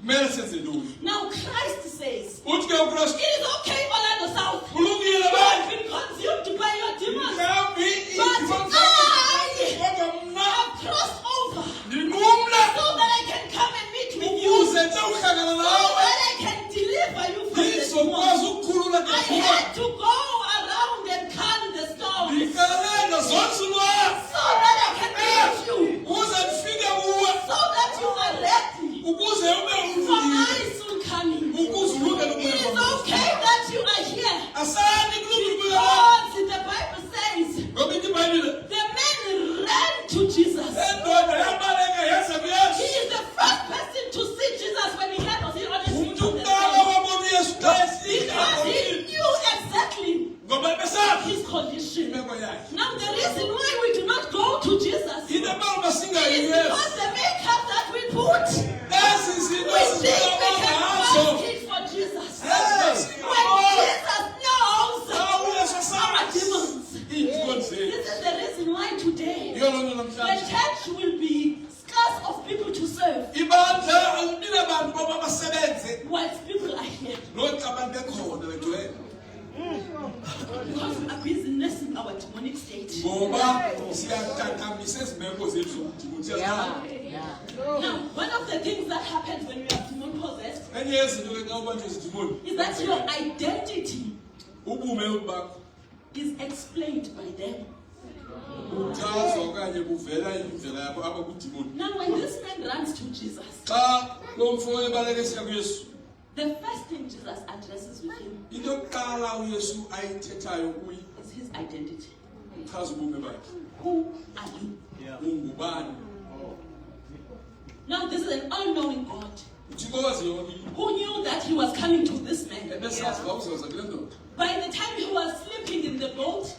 S4: Now Christ says, it is okay, Orlando South, you have been consumed by your demons, but I have crossed over so that I can come and meet with you, so that I can deliver you from the demons. I had to go around and calm the storm so that I can meet you, so that you are ready for my soon coming. It is okay that you are here, because the Bible says the men ran to Jesus. He is the first person to see Jesus when he was on his feet on the stage, because he knew exactly his condition. Now the reason why we do not go to Jesus is because the makeup that we put, we think we can mask it for Jesus. When Jesus knows our demons. This is the reason why today the church will be scarce of people to serve, whilst people are here. Because we are busy nursing our demonic state. Now, one of the things that happens when you are demon possessed is that your identity is explained by them. Now, when this man runs to Jesus, the first thing Jesus addresses with him is his identity. Who are you? Now, this is an all-knowing God who knew that he was coming to this man. By the time he was sleeping in the boat,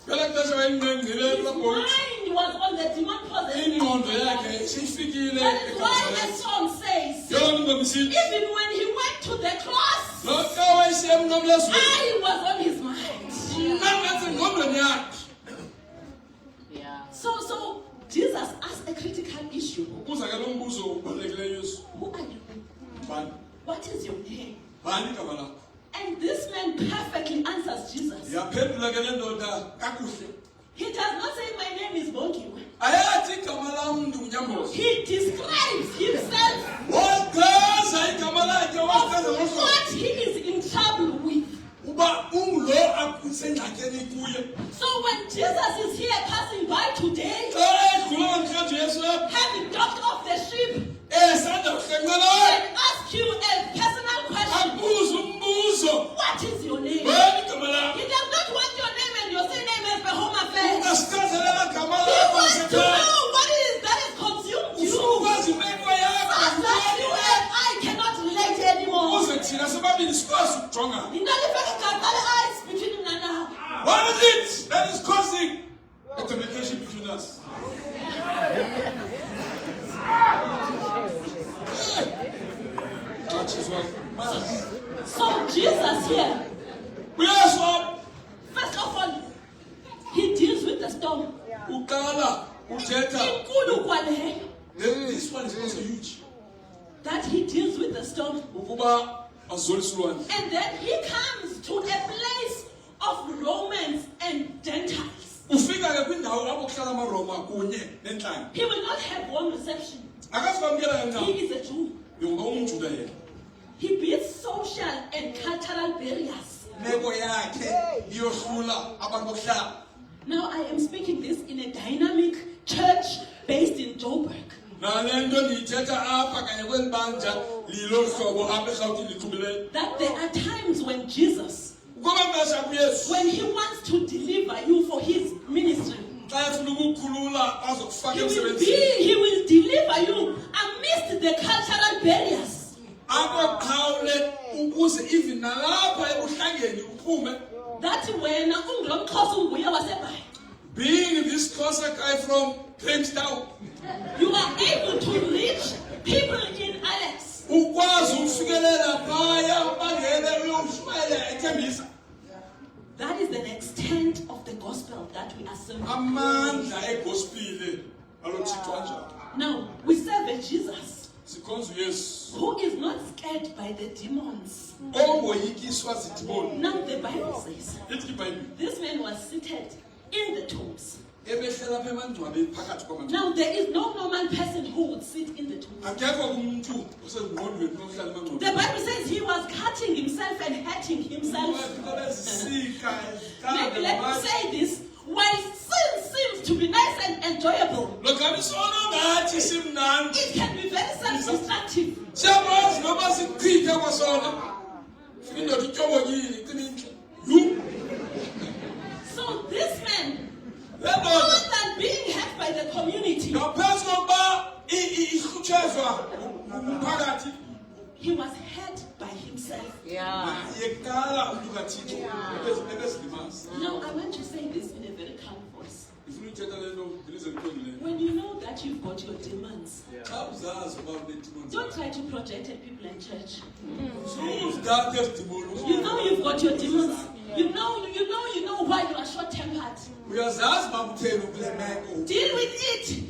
S4: his mind was on the demon possessed. That is why the song says, even when he went to the cross, I was on his mind. So Jesus asked a critical issue. Who are you? What is your name? And this man perfectly answers Jesus. He does not say, my name is Bonki. He describes himself of what he is in trouble with. So when Jesus is here passing by today, having docked off the ship, and ask you a personal question, what is your name?
S5: kujongana.
S4: Into lifaka igaqale eyes between mina nawe.
S5: What is it that is causing a communication between us?
S4: So Jesus here,
S5: Yes, Lord.
S4: first of all, he deals with the storm.
S5: Ukala, uthetha.
S4: Inkulu kwaleyo.
S5: This one is also huge.
S4: That he deals with the storm.
S5: Ukuba azolisa ulwandle.
S4: And then he comes to a place of Romans and Gentiles.
S5: Ufika ke kwindawo apho kuhlala amaRoma kunye nenhlanga.
S4: He will not have warm reception.
S5: Akasikwamkela kancane.
S4: He is a Jew.
S5: Ngoba umJuda yena.
S4: He beats social and cultural barriers.
S5: Meko yakhe iyohlula abantu bokuhlala.
S4: Now I am speaking this in a dynamic church based in Joburg.
S5: Nalento ndiyithetha apha kanye kwelibandla lilo hlobo apha eRhawutini liqhubileyo.
S4: That there are times when Jesus,
S5: Ukuba mnasha kuYesu.
S4: when he wants to deliver you for his ministry,
S5: Xa efuna ukukhulula bazokufaka
S4: he
S5: emsebenzini.
S4: will deliver you amidst the cultural barriers.
S5: Abakhawule ukuze even nalapha ebuhlangeni uphume.
S4: That when ungulomxhosa unguye waseBhayi,
S5: Being this Xhosa guy from Queenstown,
S4: you are able to reach people in Alex.
S5: ukwazi ukufikelela phaya bangene uyoshumayela ethembisa.
S4: That is the extent of the gospel that we are serving.
S5: Amandla egospel alo Thixo anjalo.
S4: Now, we serve a Jesus
S5: Sikhonza uYesu
S4: who is not scared by the demons.
S5: ongoyikiswa zidimoni.
S4: Now, the Bible says
S5: Ithi iBhayibhile
S4: this man was seated in the tombs.
S5: ebehlela apha emangcwabeni phakathi kwamangcwaba.
S4: Now, there is no normal person who would sit in the tombs.
S5: Akekho umuntu osengqondweni lokuhlala
S4: The
S5: emangcwabeni.
S4: Bible says he was cutting himself and hurting himself. Maybe let me say this. While sin seems to be nice and enjoyable,
S5: Lokho isono ngathi simnandi.
S4: it can be very self-destructive.
S5: Siyabazi noma sichithe kwasona. Indoda ityobonyile iqinile. Yu.
S4: So this man,
S5: Lendoda
S4: more than being hurt by the community,
S5: ngaphezu kokuba ihlutshezwa umphakathi.
S4: he was hurt by himself.
S5: Yekala umuntu kaThixo ebezilimaza.
S4: Now, I want to say this in a very calm voice.
S5: Ngifuna ukuthetha lento ngilize liqondile.
S4: When you know that you've got your demons,
S5: Xa uzazi about the demons.
S4: don't try to project at people in church.
S5: Uzigade ezidimoni.
S4: You know you've got your demons. You know why you are short-tempered.
S5: Uyazazi bakutheni kule meko.
S4: Deal with it.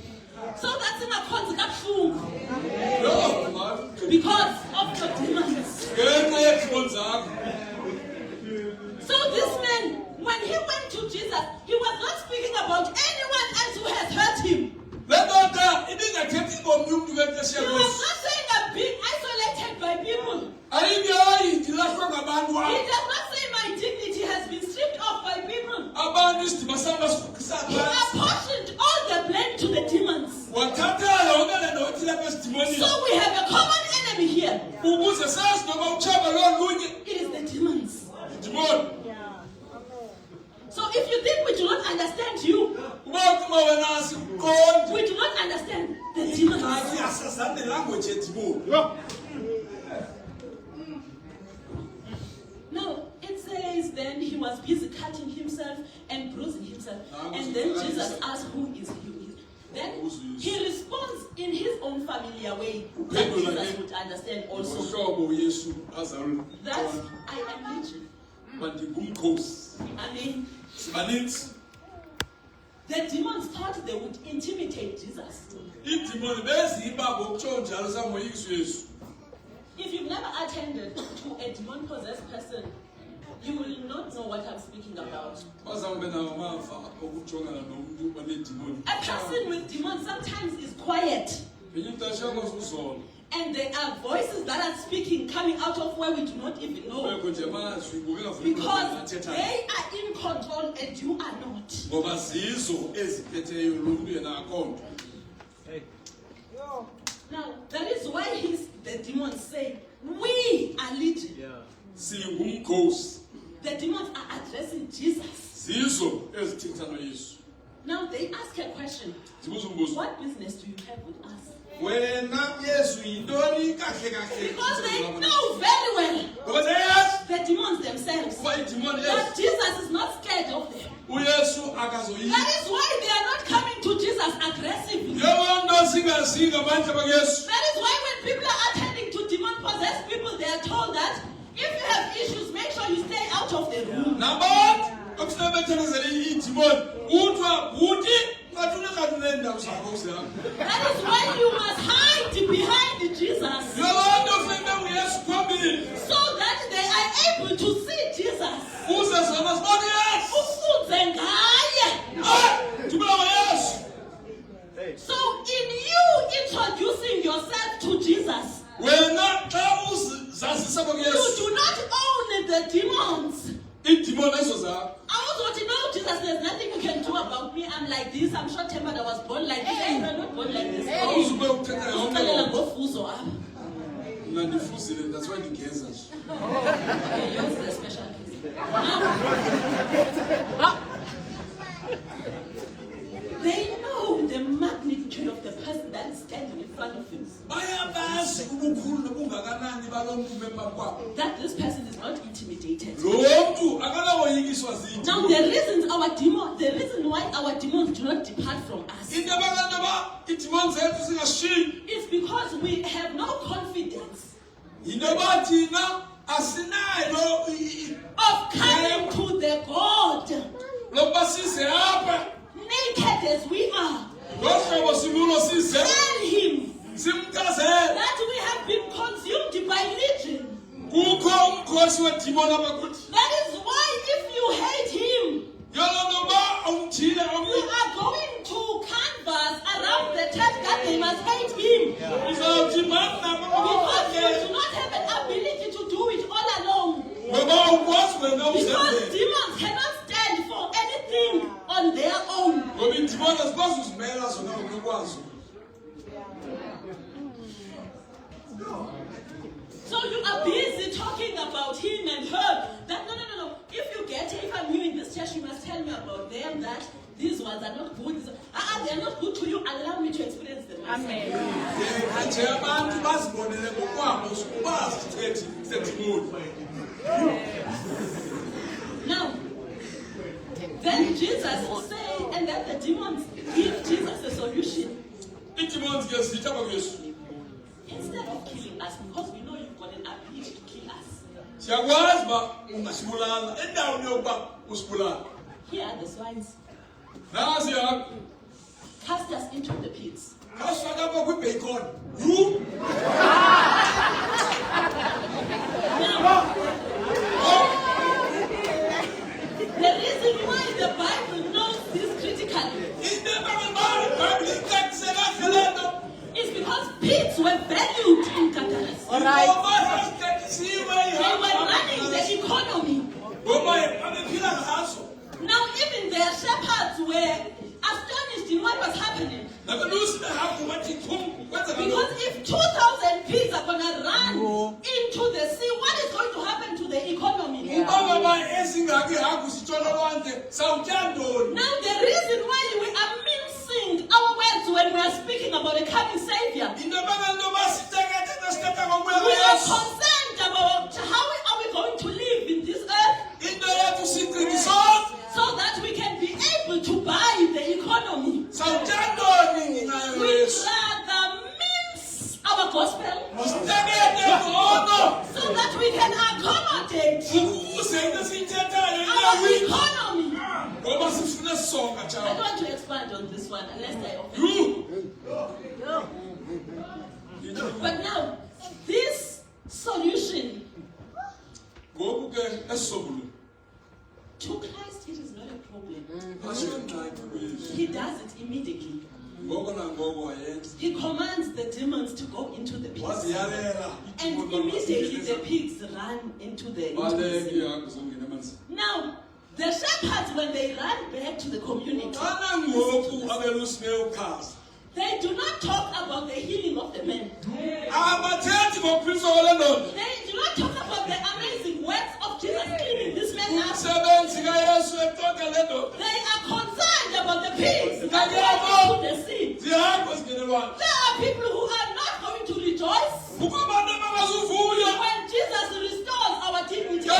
S4: So that's in a kabuhlungu
S5: Yo, man.
S4: because of your demons.
S5: Ngenxa yezidimoni zakho.
S4: So this man, when he went to Jesus, he was not speaking about anyone else who has hurt him.
S5: Lendoda ibingathethi ngomnye umuntu wenteshe
S4: He was
S5: yakho.
S4: not saying I'm being isolated by people.
S5: Ayingayi ndilahlwa ngabantu
S4: He
S5: apha.
S4: does not say my dignity has been stripped off by people.
S5: Abantu isidima sami basifukisa
S4: He
S5: phansi.
S4: apportioned all the blame to the demons.
S5: Wathatha yonke le nto othi lapha esidimoni.
S4: So we have a common enemy here.
S5: Ukuze sazi noma utshaba lolunye
S4: It is the demons.
S5: idimoni.
S4: So if you think we do not understand you,
S5: Uba uma wena asiqondi.
S4: we do not understand the demons.
S5: Hayi asazani nelanguage yedimoni.
S4: No, it says then he was busy cutting himself and bruising himself. And then Jesus asked, who is he? Then he responds in his own familiar way that Jesus would understand also.
S5: Uhlobo uYesu azalwe.
S4: That I am legion.
S5: Mandingumkhosi.
S4: I mean,
S5: Sibaninzi.
S4: the demons thought they would intimidate Jesus.
S5: Idimoni beziba ngokutsho njalo samoyikisa uYesu.
S4: If you've never attended to a demon-possessed person, you will not know what I'm speaking about.
S5: Bazawube nawo amava okujongana nomuntu onedimoni.
S4: A person with demons sometimes is quiet.
S5: Ngenye ixesha yakwazi ukuzola.
S4: And there are voices that are speaking, coming out of where we do not even know.
S5: Kubekho nje amazwi ngokungavumi
S4: Because
S5: athethayo.
S4: they are in control and you are not.
S5: Ngoba zizo eziphetheyo lo mntu yena akho nto.
S4: Now, that is why the demons say, we are legion.
S5: Singumkhosi.
S4: The demons are addressing Jesus.
S5: Zizo ezithetha noYesu.
S4: Now, they ask a question.
S5: Zibuza umbuzo.
S4: What business do you have with us?
S5: Wena Yesu yintoni kahle kahle?
S4: Because they know very well
S5: Ngoba siyayazi
S4: the demons themselves.
S5: kuba idimoni
S4: But Jesus is not scared of them.
S5: uyesu akazoyika
S4: That is why they are not coming to Jesus aggressively.
S5: njengoba singazinga manje abayesu
S4: That is why when people are attending to demon-possessed people, they are told that if you have issues, make sure you stay out of the room.
S5: nabantu okusebethelezele idimoni kuthiwa kuthi kathunendawo zakho uzihamba
S4: That is why you must hide behind Jesus
S5: nabantu ofike uyesu phambili
S4: so that they are able to see Jesus.
S5: uze zona sibone yesu
S4: Ufunze ngaye.
S5: thumela yesu
S4: So in you introducing yourself to Jesus,
S5: wena xa uzazisa
S4: you
S5: kuyesu
S4: do not own the demons.
S5: idimoni ezo zakho
S4: I also want to know, Jesus, there's nothing you can do about me. I'm like this. I'm short-tempered. I was born like this. I'm not born like this.
S5: awuzube ukuthetha yonke
S4: Uqalela
S5: loo nto.
S4: ngofuzo apha.
S5: mna ndifuzile that's why ndigeza nje
S4: Okay, yours is a special case. They know the magnitude of the person that is standing in front of him.
S5: bayabazi ubukhulu nobungakanani balo mntu bemva kwabo
S4: That this person is not intimidated.
S5: lo mntu akanawoyikiswa zithi
S4: Now the reason why our demons do not depart from us
S5: into abakanto ba iidimoni zethu zingashiyi
S4: is because we have no confidence
S5: yinto yoba thina asinayo
S4: of coming to the God
S5: lokuba size apha
S4: naked as we are.
S5: ngohlobo silulo size
S4: Tell him
S5: simchazele
S4: that we have been consumed by legion.
S5: kukho umkhosi wedimoni abakuthi
S4: That is why if you hate him,
S5: yoloo nto ba awumthile
S4: you are going to canvas around the church that they must hate him.
S5: uzawuthi
S4: Because you do not have an ability to do it all alone.
S5: ngoba awukwazi wena
S4: Because
S5: uzenzele
S4: demons cannot stand for anything on their own.
S5: ngoba iidimoni azikwazi uzimela zona ngokwazo
S4: So you are busy talking about him and her. That no. If I'm new in this church, you must tell me about them. That these ones are not good. They are not good to you. Allow me to experience them. Amen.
S5: nje abantu bazibonele ngokwabo sukubazi isithethi sedimoni
S4: Now, then Jesus will say, and then the demons give Jesus a solution.
S5: iidimoni ke zithi apha kuyesu
S4: Instead of killing us, because we know you've got an ability to kill us.
S5: siyakwazi uba ungasibulala endaweni yokuba usibulala
S4: Here are the swines.
S5: nazi yakho
S4: Cast us into the pigs.
S5: khasifake apha kwibheyikoni yu
S4: The reason why the Bible knows this critically
S5: into ebabebhayibhile icacisela le nto
S4: is because pigs were valued in Kakalas.
S5: ngoba zazicacisiwe
S4: They were running the economy.
S5: ngoba babephila ngazo
S4: Now even their shepherds were astonished in what was happening.
S5: nabelusi behagu bathi chum kwenzeka
S4: Because
S5: ntoni?
S4: if 2,000 pigs are going to run into the sea, what is going to happen to the economy?
S5: uba baba ezingaki hagu zitshonolwandle sawutya ntoni
S4: Now the reason why we are mincing our words when we are speaking about a coming Savior,
S5: into babento basitekete tesithetha ngokubuya
S4: we are
S5: kayesu
S4: concerned about how are we going to live in this earth
S5: into yethu sigcini sonke
S4: so that we can be able to buy the economy.
S5: sawutya ntoni ngenxa
S4: We
S5: yesu
S4: rather mince our gospel
S5: sitekete ngono
S4: so that we can accommodate
S5: ukuze into esiyithethayo
S4: our
S5: ilawini
S4: economy.
S5: ngoba sifune songa
S4: I
S5: njalo
S4: don't want to expand on this one unless I offend you. But now, this solution
S5: ngoku ke esisobulu
S4: to Christ, it is not a problem.
S5: asiyongxaki kuyesu
S4: He does it immediately.
S5: ngoko nangoko wayenza
S4: He commands the demons to go into the pigs.
S5: waziyalela
S4: And immediately the pigs run into the
S5: baleke
S4: sea.
S5: ihagu zongena emanzini
S4: Now, the shepherds, when they run back to the community,
S5: xana ngoku abelusi beyokhaza
S4: they do not talk about the healing of the men.
S5: abathethi ngokuphiliswa kwale ndoda
S4: They do not talk about the amazing works of Jesus cleaning this man up.
S5: umsebenzi kayesu etoka le ndoda
S4: They are concerned about the pigs that go into the sea.
S5: zihagu ezingenelwana
S4: There are people who are not going to rejoice
S5: kukho abantu abangazuvuya
S4: when Jesus restores our dignity.
S5: xa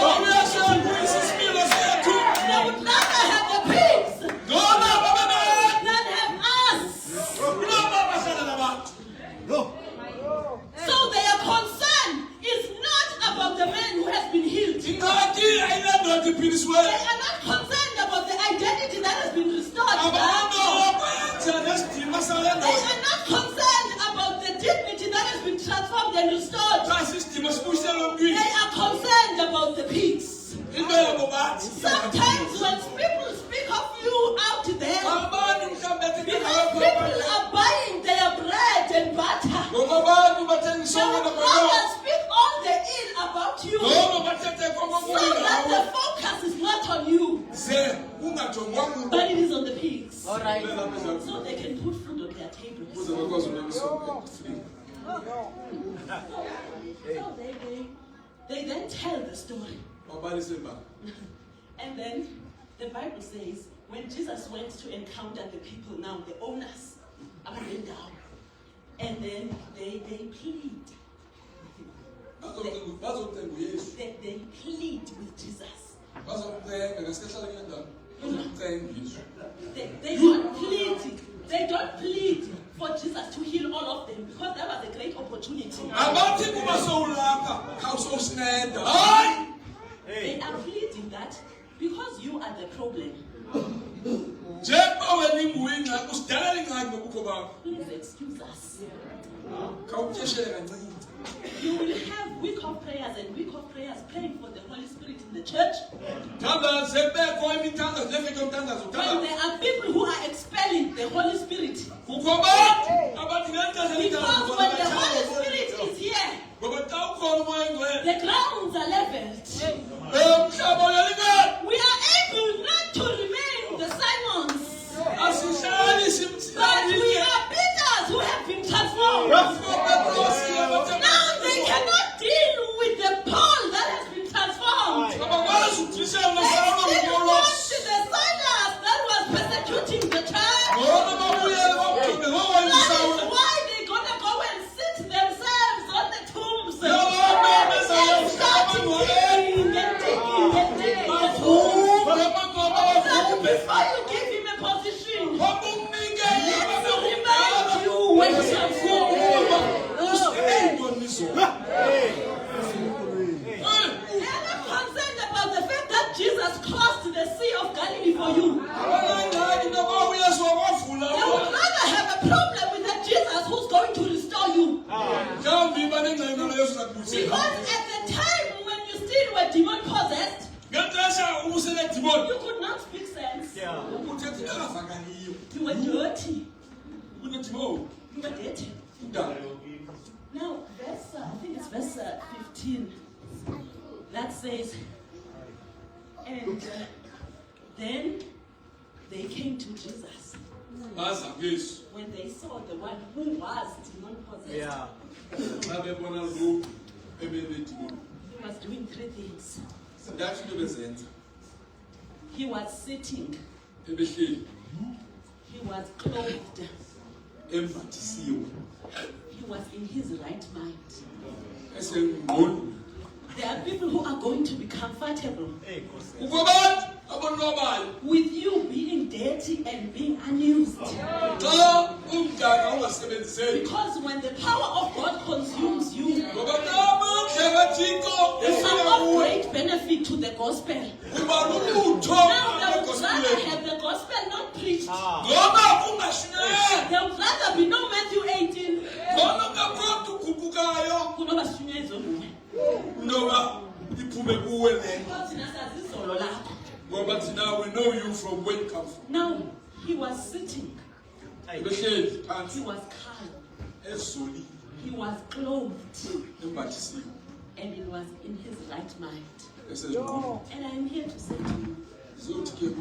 S5: abuyisiweyo.
S4: are not concerned about the identity that has been restored to
S5: Abantu
S4: them.
S5: abakwenza nesidima sale
S4: They
S5: ndoda.
S4: are not concerned about the dignity that has been transformed and restored.
S5: Xa sisidima sibuyiselwe
S4: They
S5: emntwini.
S4: are concerned about the peace.
S5: Into yabo bathi.
S4: Sometimes when people speak of you out there,
S5: Abantu mhlawumbe bethi
S4: because people are buying their bread and butter,
S5: ngoba abantu bathengisa
S4: they
S5: okona
S4: will
S5: kwayo.
S4: rather speak all the ill about you,
S5: Ngoba bathethe
S4: so
S5: kokokubi
S4: that
S5: ngawe.
S4: the focus is not on you,
S5: Ze ungajongwa muntu.
S4: but it is on the pigs.
S2: All right.
S4: So they can put food on their tables.
S5: Ukuze bakwazi unamiswa free.
S4: So they then tell the story.
S5: Babalise mba.
S4: And then the Bible says, when Jesus went to encounter the people now, the owners, up and down, and then they plead.
S5: Bazothenga uYesu.
S4: They plead with Jesus.
S5: Bazothenga ngesikhathi kule ndawo. Bazothenga uYesu.
S4: They don't plead for Jesus to heal all of them, because that was a great opportunity.
S5: Abathi kuba sowulapha khawusowusineda. Hayi!
S4: They are pleading that because you are the problem,
S5: Njengoba wena inguye ingxaki usidalela ingxaki ngobukho bakho.
S4: please excuse us.
S5: Khawutyeshele kancane.
S4: You will have week of prayers and week of prayers praying for the Holy Spirit in the church.
S5: Thandaze bekho imithandazo nefike umthandazo.
S4: When there are people who are expelling the Holy Spirit.
S5: Kukho abantu abathi ngexesha
S4: Because
S5: lithandazo
S4: when the Holy Spirit is here,
S5: ngoba xa ukhona umoya engcwele.
S4: the grounds are leveled.
S5: Umhlaba uyalingana.
S4: We are able not to remain the Simons,
S5: Asihlali
S4: but
S5: simthandi.
S4: we are Peters who have been transformed. Now they cannot deal with the Paul that has been transformed.
S5: Abakwazi ukuthisela
S4: They
S5: nasawula
S4: still
S5: ngolo.
S4: want the Silas that was persecuting the church.
S5: Ngoba babuyele bamgcine ngoba
S4: That is
S5: wayesawula.
S4: why they're gonna go and sit themselves on the tombs and
S5: Yabona
S4: start
S5: bezayofika
S4: digging and digging and digging the tombs. That before you give him a position, to remind you when he comes home. They are not concerned about the fact that Jesus crossed the Sea of Galilee for you. They would rather have a problem with that Jesus who's going to restore you. Because at the time when you still were demon possessed, you could not speak sense. You were dirty. You were dirty. Now, I think it's verse 15, that says, and then they came to Jesus when they saw the one who was demon possessed. He was doing three things. He was sitting, he was clothed, he was in his right mind. There are people who are going to be comfortable with you being dirty and being unused. Because when the power of God consumes you, it's of great benefit to the gospel. Now they would rather have the gospel not preached. There would rather be no Matthew 18. Kunoba sishunywa izolo.
S5: But now we know you from where you come from.
S4: Now, he was sitting. He was calm. He was clothed. And he was in his right mind. And I'm here to say to you,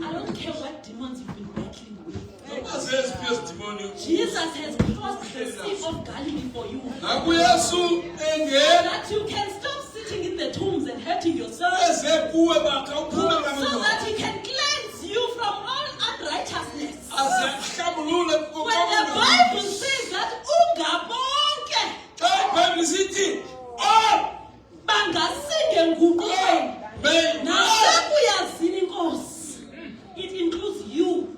S4: I don't care what demons you've been battling with. Jesus has crossed the Sea of Galilee for you. So that you can stop sitting in the tombs and hurting yourself. So that he can cleanse you from all unrighteousness. When the Bible says that ungabonke bangasinge nguqweni nasekuyazini inkosi, it includes you,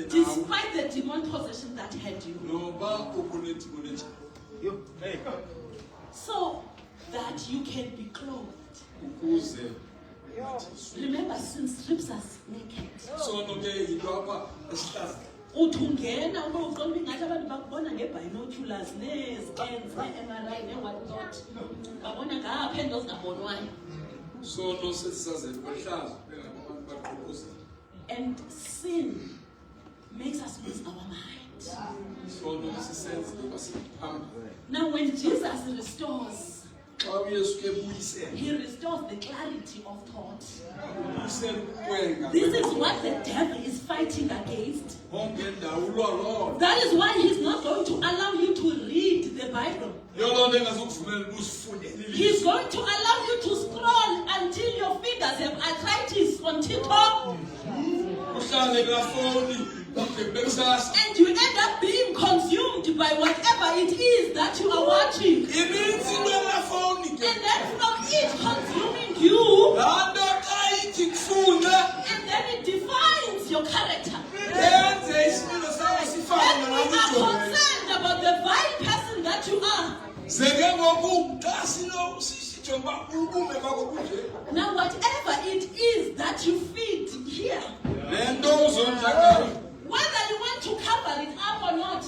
S4: despite the demon possession that had you, so that you can be clothed. Remember, sin strips us naked.
S5: Sono ke yinto apha esihlaza.
S4: Uthi ungena ube uqonda ingathi abantu bakubona nge-binoculars nee-scans ne-MRI ne-whatnot. Babona ngapha into zingabonwayo.
S5: Sono sesisazela kwehlazo bengabantu baqoqozela.
S4: And sin makes us lose our mind.
S5: Sono sisenze basiphamba.
S4: Now when Jesus restores,
S5: Xa uYesu ke buyisela.
S4: he restores the clarity of thought.
S5: Buyisela ukwenga.
S4: This is what the devil is fighting against.
S5: Wonke ndawo ulolo.
S4: That is why he's not going to allow you to read the Bible.
S5: Yolonto engazukuvumela ubusifundele ilizwi.
S4: He's going to allow you to scroll until your fingers have arthritis on TikTok.
S5: Uhlale kula phone ude bekusasa.
S4: And you end up being consumed by whatever it is that you are watching.
S5: Iminzi kula phone
S4: And
S5: ke.
S4: then from it consuming you,
S5: Lando xa ithi kufunde
S4: and then it defines your character.
S5: yenze isimilo sawo sifane
S4: And we are
S5: nalo.
S4: concerned about the vile person that you are.
S5: Zeke ngoku xa sinokusijonga ubume bakho kunje.
S4: Now whatever it is that you feed here,
S5: Lento uzondla ngayo.
S4: whether you want to cover it up or not,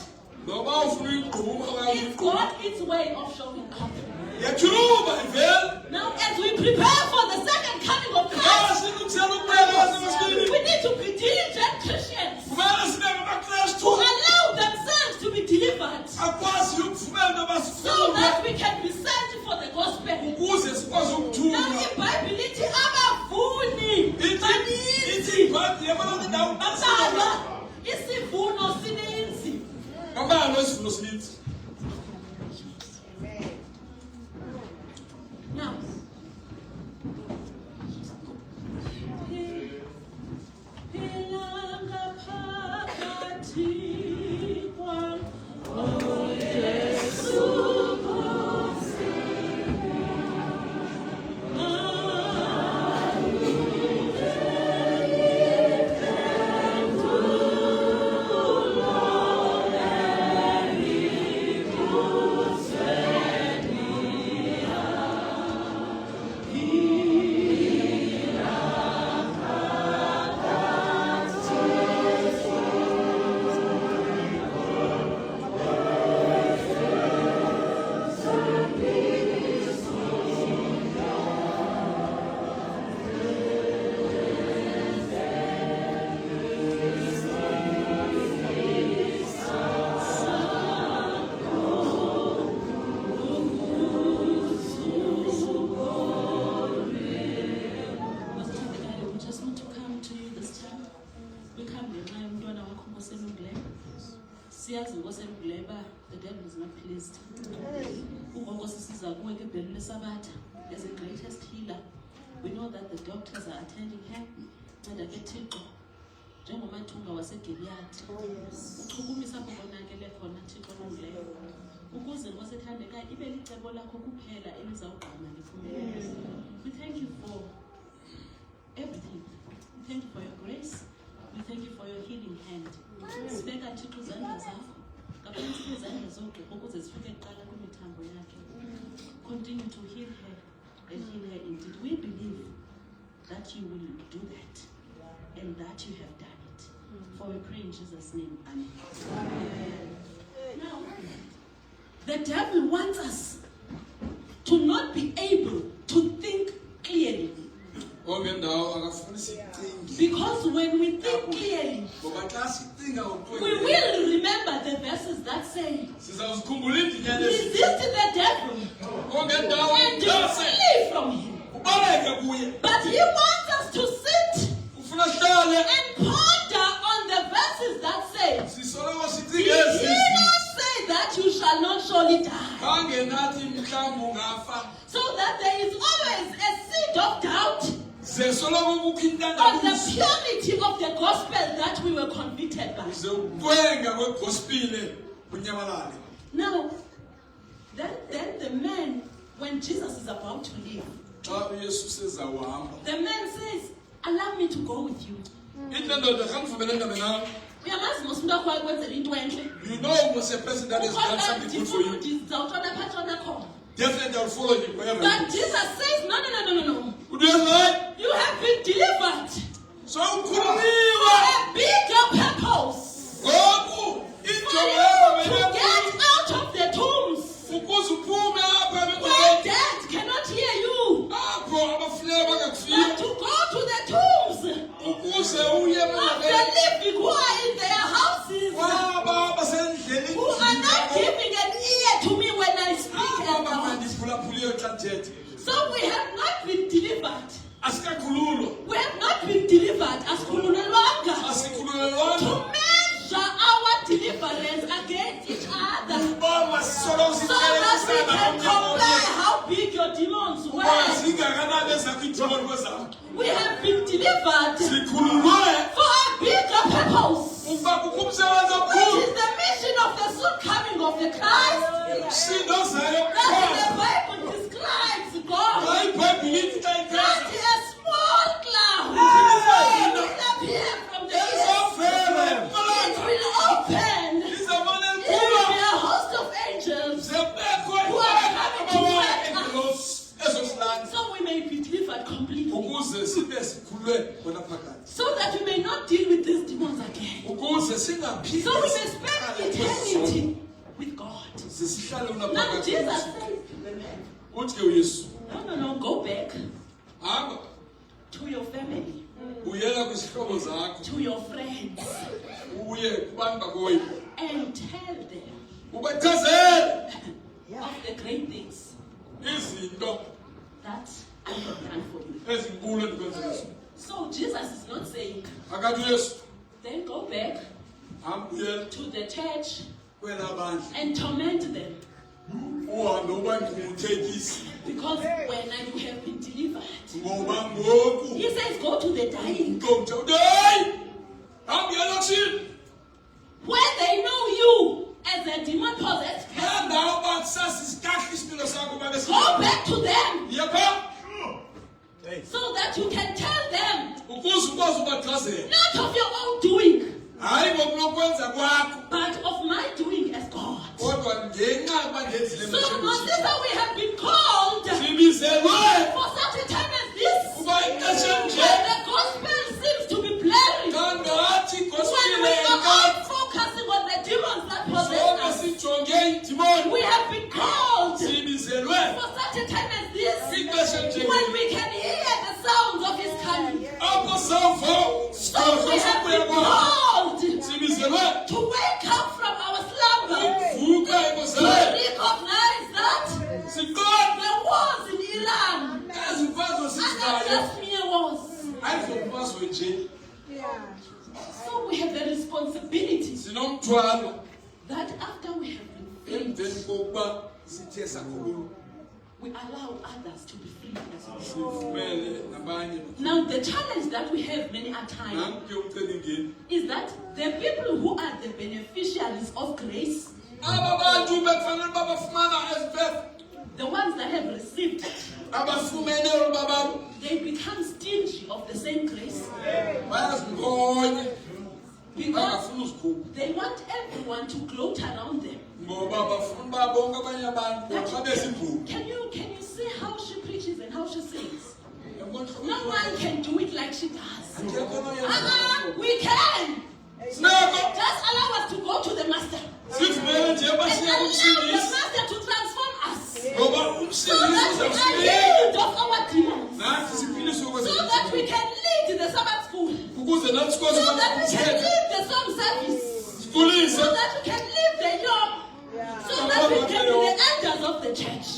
S5: Noba ufuna uyigquba
S4: it's got its way of showing up.
S5: yajuba ivele.
S4: Now as we prepare for the second coming of Christ,
S5: Sikuthela ukubheka kwesibili.
S4: we need to be diligent Christians
S5: Kumele sibe ngamakristu
S4: to allow themselves to be delivered
S5: akwazi ukuvumela into
S4: so
S5: abasifunde
S4: that we can be sent for the gospel.
S5: ukuze sikwazi
S4: Now
S5: ukuthunywa.
S4: iBhayibhile ithi abavuni
S5: Ithi
S4: baninzi,
S5: ibhadi yabalonke ndawo
S4: babalwa, isivuno sininzi.
S5: Bambalo isivuno sininzi.
S4: Now, ilanga phakathi kwam, oh Yesu Nkosi, we just want to come to you this time. We come ngenxa yomntwana wakho ngoselungileyo. Siyazi ngoselungileyo uba the devil is not pleased. Kungoko sisiza kuwe kwibhelu lesabatha as a greatest healer. We know that the doctors are attending her. Nceda ke Thixo njengomathunga waseGiliyadi. Uchukumisa apho konakele khona Thixo olungileyo. Ukuze ngosethandekayo ibe licebo lakho kuphela elizawugqama ngempumelelo. We thank you for everything. We thank you for your grace. We thank you for your healing hand. Sibeka Thixo izandla zakho ngaphantsi kwezandla zogqirha ukuze zifike kuqala kwimithambo yakhe. Continue to heal her and heal her indeed. We believe that you will do that and that you have done it. For we pray in Jesus' name. Amen. Now, the devil wants us to not be able to think clearly.
S5: Wonke ndawo akafuni sicinge.
S4: Because when we think clearly,
S5: Ngoba xa sicinga
S4: we
S5: ngokuqondile,
S4: will remember the verses that say,
S5: sizawuzikhumbula iindinyana ezi.
S4: resist the devil
S5: Wonke ndawo
S4: and you
S5: ixhase,
S4: flee from him.
S5: ubaleke kuye.
S4: But he wants us to sit
S5: Ufuna sihlale
S4: and ponder on the verses that say,
S5: sisoloko
S4: did
S5: sicinge
S4: he
S5: ezi.
S4: not say that you shall not surely die?
S5: Khange nathi mhlawumbi ungafa.
S4: So that there is always a seed of doubt
S5: Ze soloko kukho
S4: on the
S5: intandabuzo.
S4: purity of the gospel that we were convicted by.
S5: Ze ukwenga kwegospile kunyamalale.
S4: Now, then the man, when Jesus is about to leave,
S5: Xa uYesu sezawuhamba.
S4: the man says, allow me to go with you.
S5: Ithi le ndoda khangivumele ndabe nawe.
S4: Uyamazi mos umntu akwayo ukwenzela into entle.
S5: You know was a person that has done something good for you.
S4: Ndizawutshona phatshona khona.
S5: Definitely I'll follow you wherever
S4: But
S5: you go.
S4: Jesus says, no.
S5: Would you like?
S4: You have been delivered
S5: So
S4: for
S5: ukhululiwe
S4: a bigger purpose.
S5: ngoku
S4: For
S5: injongo
S4: you to get out of the tombs
S5: ukuze uphume apha
S4: where
S5: emigqeni
S4: death cannot hear you.
S5: apho abafileyo
S4: But
S5: bangakufika
S4: to go to the tombs
S5: ukuze uye
S4: of the
S5: emagqeni
S4: living who are in their houses,
S5: kwaba basendleleni
S4: who are not giving an ear to me when I speak
S5: aba
S4: about.
S5: bandiphulaphuliyo xa ndithetha
S4: So we have not been delivered.
S5: asikakhululwa
S4: We have not been delivered as kulunelwanga to
S5: asikhululelwana
S4: measure our deliverance against each other,
S5: uba masisoloko
S4: so that we can compare
S5: sithetha
S4: how big your demons
S5: uba
S4: were.
S5: zingakanani ezakho iidimoni kwezakho
S4: We have been delivered
S5: sikhululwe
S4: for a bigger purpose,
S5: ukuba kukho umsebenzi
S4: which
S5: omkhulu
S4: is the mission of the soon coming of the Christ.
S5: umsindo ozayo
S4: That
S5: kukhona
S4: the Bible describes God.
S5: xa ibhayibhile ithi xa
S4: That
S5: ithetha
S4: a small cloud will appear from the east.
S5: izofela
S4: It
S5: empalanga
S4: will open.
S5: izamane
S4: It will
S5: elikhulu
S4: be a host of angels,
S5: zebekho ezosilanda
S4: so we may be delivered completely,
S5: ukuze sibe sikhulwe khona phakathi
S4: so that we may not deal with these demons again,
S5: ukuze singaphinde
S4: so we may spend eternity with God.
S5: sihlale
S4: Now
S5: unaphakathi
S4: Jesus says,
S5: uthi ke uyesu
S4: no, go back
S5: hamba
S4: to your family,
S5: buyela kwizihlobo zakho
S4: to your friends,
S5: uye kubantu bakoyiko
S4: and tell them
S5: ubachazele
S4: of the great things
S5: izinto
S4: that I have done for you.
S5: ezinkulu endikwenzelezo
S4: So Jesus is not saying,
S5: akathi uyesu
S4: then go back
S5: hamba uyela
S4: to the church
S5: kwela bandla
S4: and torment them,
S5: uhambe ubangumthekisi
S4: because when you have been delivered.
S5: ngoba ngoku
S4: He says, go to the dying,
S5: umntu uthi hayi hamba uyelokishini
S4: where they know you as a demon possessed person.
S5: laa ndawo uba kusasa isikahla isimilo sakho uba
S4: Go back to them
S5: yepha
S4: so that you can tell them,
S5: ukuze ukwazi ubachazela
S4: not of your own doing,
S5: hayi ngokunokwenza kwakho
S4: but of my doing as God.
S5: kodwa ngenxa yokuba ndenzile
S4: So, my sister, we have been called
S5: sibizelwe
S4: for such a time as this,
S5: kuba ixesha
S4: when
S5: nje
S4: the gospel seems to be blurry,
S5: xa ngathi
S4: when we
S5: ngosilelenka
S4: are all focusing on the demons that possess
S5: sonke
S4: us.
S5: sijonge idimoni
S4: We have been called
S5: sibizelwe
S4: for such a time as this,
S5: kwixesha nje
S4: when we can hear the sounds of His coming.
S5: apho sawuvo
S4: So we have been called
S5: sibizelwe
S4: to wake up from our slumber,
S5: vuka
S4: to
S5: ekuzalweni
S4: recognize that
S5: siqonde
S4: the wars in Iran
S5: ezi mfazwe
S4: are not
S5: sizivayo
S4: just mere wars.
S5: ayizomfazwe nje
S4: So we have a responsibility
S5: sinomthwalo
S4: that after we have been freed,
S5: emveni kokuba sithe sakhululwa
S4: we allow others to be free as well.
S5: sivumele nabanye
S4: Now the challenge that we have many a time
S5: nanke umcelingeni
S4: is that the people who are the beneficiaries of grace,
S5: aba bantu bekufanele uba bafumana ezifefe
S4: the ones that have received it,
S5: abafumene olu babantu
S4: they become stingy of the same grace
S5: bayazinkonye
S4: because
S5: bangafuni uzikhupha
S4: they want everyone to gloat around them.
S5: ngoba bafuna uba bonke abanye abantu xa bezibhulu
S4: Can you see how she preaches and how she sings? No one can do it like she does. We can.
S5: sinako
S4: Just allow us to go to the master
S5: sivumele nje uba
S4: and
S5: siya
S4: allow the
S5: kumsindisa
S4: master to transform us,
S5: ngoba
S4: so
S5: umsindisi
S4: that we are
S5: uzawusinika
S4: healed of our demons,
S5: nathi siphiliswe
S4: so that we can lead the Sabbath school,
S5: ukuze nathi sikwazi
S4: so that we can
S5: ukuthetha
S4: lead the song service,
S5: sifundise
S4: so that we can lead the young, so that we can be the elders of the church.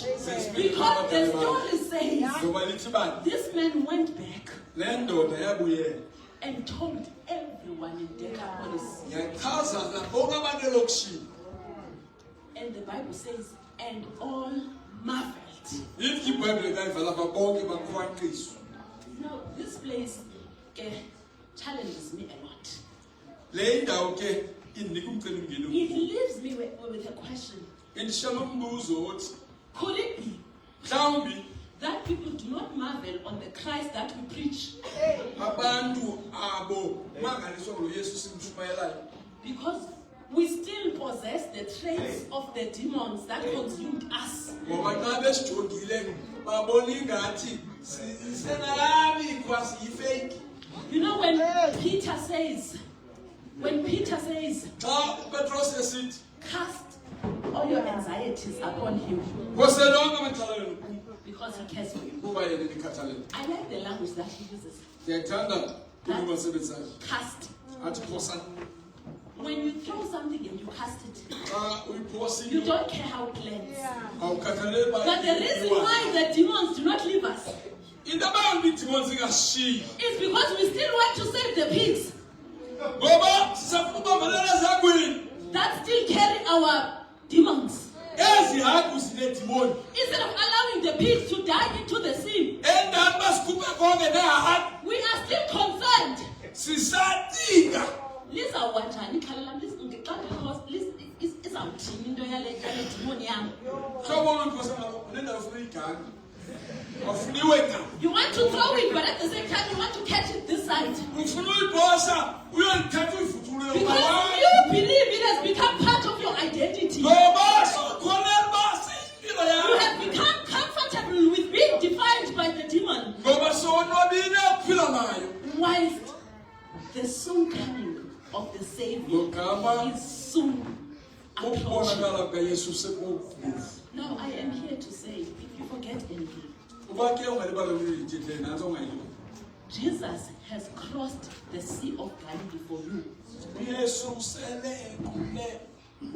S4: Because the story says
S5: ngoba lithi bani
S4: this man went back
S5: le ndoda yabuyela
S4: and told everyone in Decapolis.
S5: yachaza nabonke abantu elokishini
S4: And the Bible says, and all marveled.
S5: ithi ibhayibhile kayivala babonke bakhwankqiswa
S4: Now, this place challenges me a lot.
S5: le indawo ke indinika umcelingeni
S4: It leaves me with a question.
S5: indishela umbuzo othi
S4: Could it be
S5: mhlawumbi
S4: that people do not marvel on the Christ that we preach
S5: abantu abo mangaliswa ngulo yesu simshumayelayo
S4: because we still possess possess the traits of the demons that consumed us.
S5: Ngoba xa besijongile babona ingathi senalani kwasi yifake.
S4: You know when Peter says,
S5: Xa uPetros esithi
S4: cast all your anxieties upon him
S5: ngoselonke amaxhala enu
S4: because he cares for you.
S5: kuba yena nikhathalele.
S4: I like the language that he uses.
S5: Ndiyathanda ukuba sebenzayo.
S4: Cast.
S5: Athi phosani.
S4: When you throw something and you cast it,
S5: Xa
S4: you
S5: uyiphosile
S4: don't care how it lands.
S5: awukhathaleli uba
S4: But the reason why the demons do not leave us
S5: into abambi iidemons zingashiyi
S4: is because we still want to save the pigs
S5: ngoba sisafuna ubambelela ezagwini.
S4: that still carry our demons.
S5: Ezi hagu zineedemoni
S4: Instead of allowing the pigs to die into the sea,
S5: endani basikhuphe konke nehagu
S4: we are still concerned.
S5: sisacinga
S4: Lizawuwanjani ikhala lam izawuthini into yale demoni yam.
S5: hlobo oluyiphosa ngalo nendawo ufuna uyiganga awufuniwe nga
S4: You want to throw it, but at the same time you want to catch it this side.
S5: ufuna uyiphosa uyolithatha uyifuthulule
S4: Because you believe it has become part of your identity. You
S5: ngoba sokukholelwa uba siyimpilo yakho
S4: have become comfortable with being defined by the demon.
S5: ngoba sonwabile ukuphila nayo.
S4: Whilst the soon coming of the Savior
S5: Logama
S4: is soon approaching.
S5: ukubonakala kukayesu sekukude.
S4: Now I am here to say, if you forget anything,
S5: uba ke ungalibalulile ithethele nantsi ongayilibali.
S4: Jesus has crossed the Sea of Galilee for you.
S5: uyesu usele equle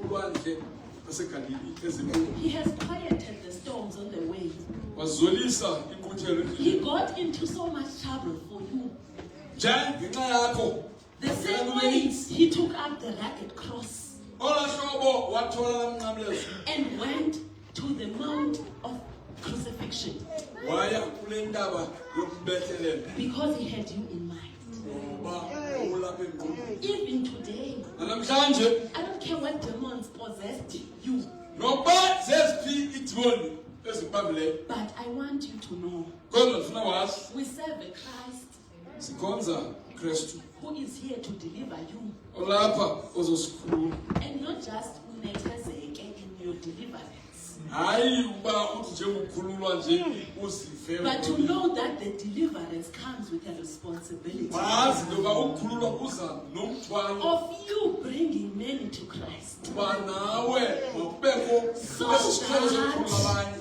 S5: ulwandle lwasegalili ezimini
S4: He has quieted the storms on the way.
S5: wazolisa inkuthelo
S4: He got into so much trouble for you.
S5: nje ngenxa yakho.
S4: The same way he took up the rugged cross
S5: Ola hlobo wathola lamnqamlezo
S4: and went to the mount of crucifixion
S5: waya kule ntaba yokubethelele
S4: because he had you in mind.
S5: ngoba ulapha engqondweni.
S4: Even today,
S5: Namhlanje
S4: I don't care what demons possessed you,
S5: nokuba zeziphi iidemoni ezikubambileyo
S4: but I want you to know
S5: kodwa ndifuna wazi
S4: we serve a Christ
S5: sikhonza uKristu
S4: who is here to deliver you,
S5: olapha ozosikhulula.
S4: and not just unethezeke in your deliverance,
S5: Hayi uba uthi nje ukukhululwa nje uzife.
S4: but to know that the deliverance comes with a responsibility
S5: Wazi ngoba ukukhululwa kuza nomthwalo
S4: of you bringing many to Christ.
S5: uba nawe makubekho
S4: So
S5: esisihloko sokukhulula
S4: that
S5: abanye.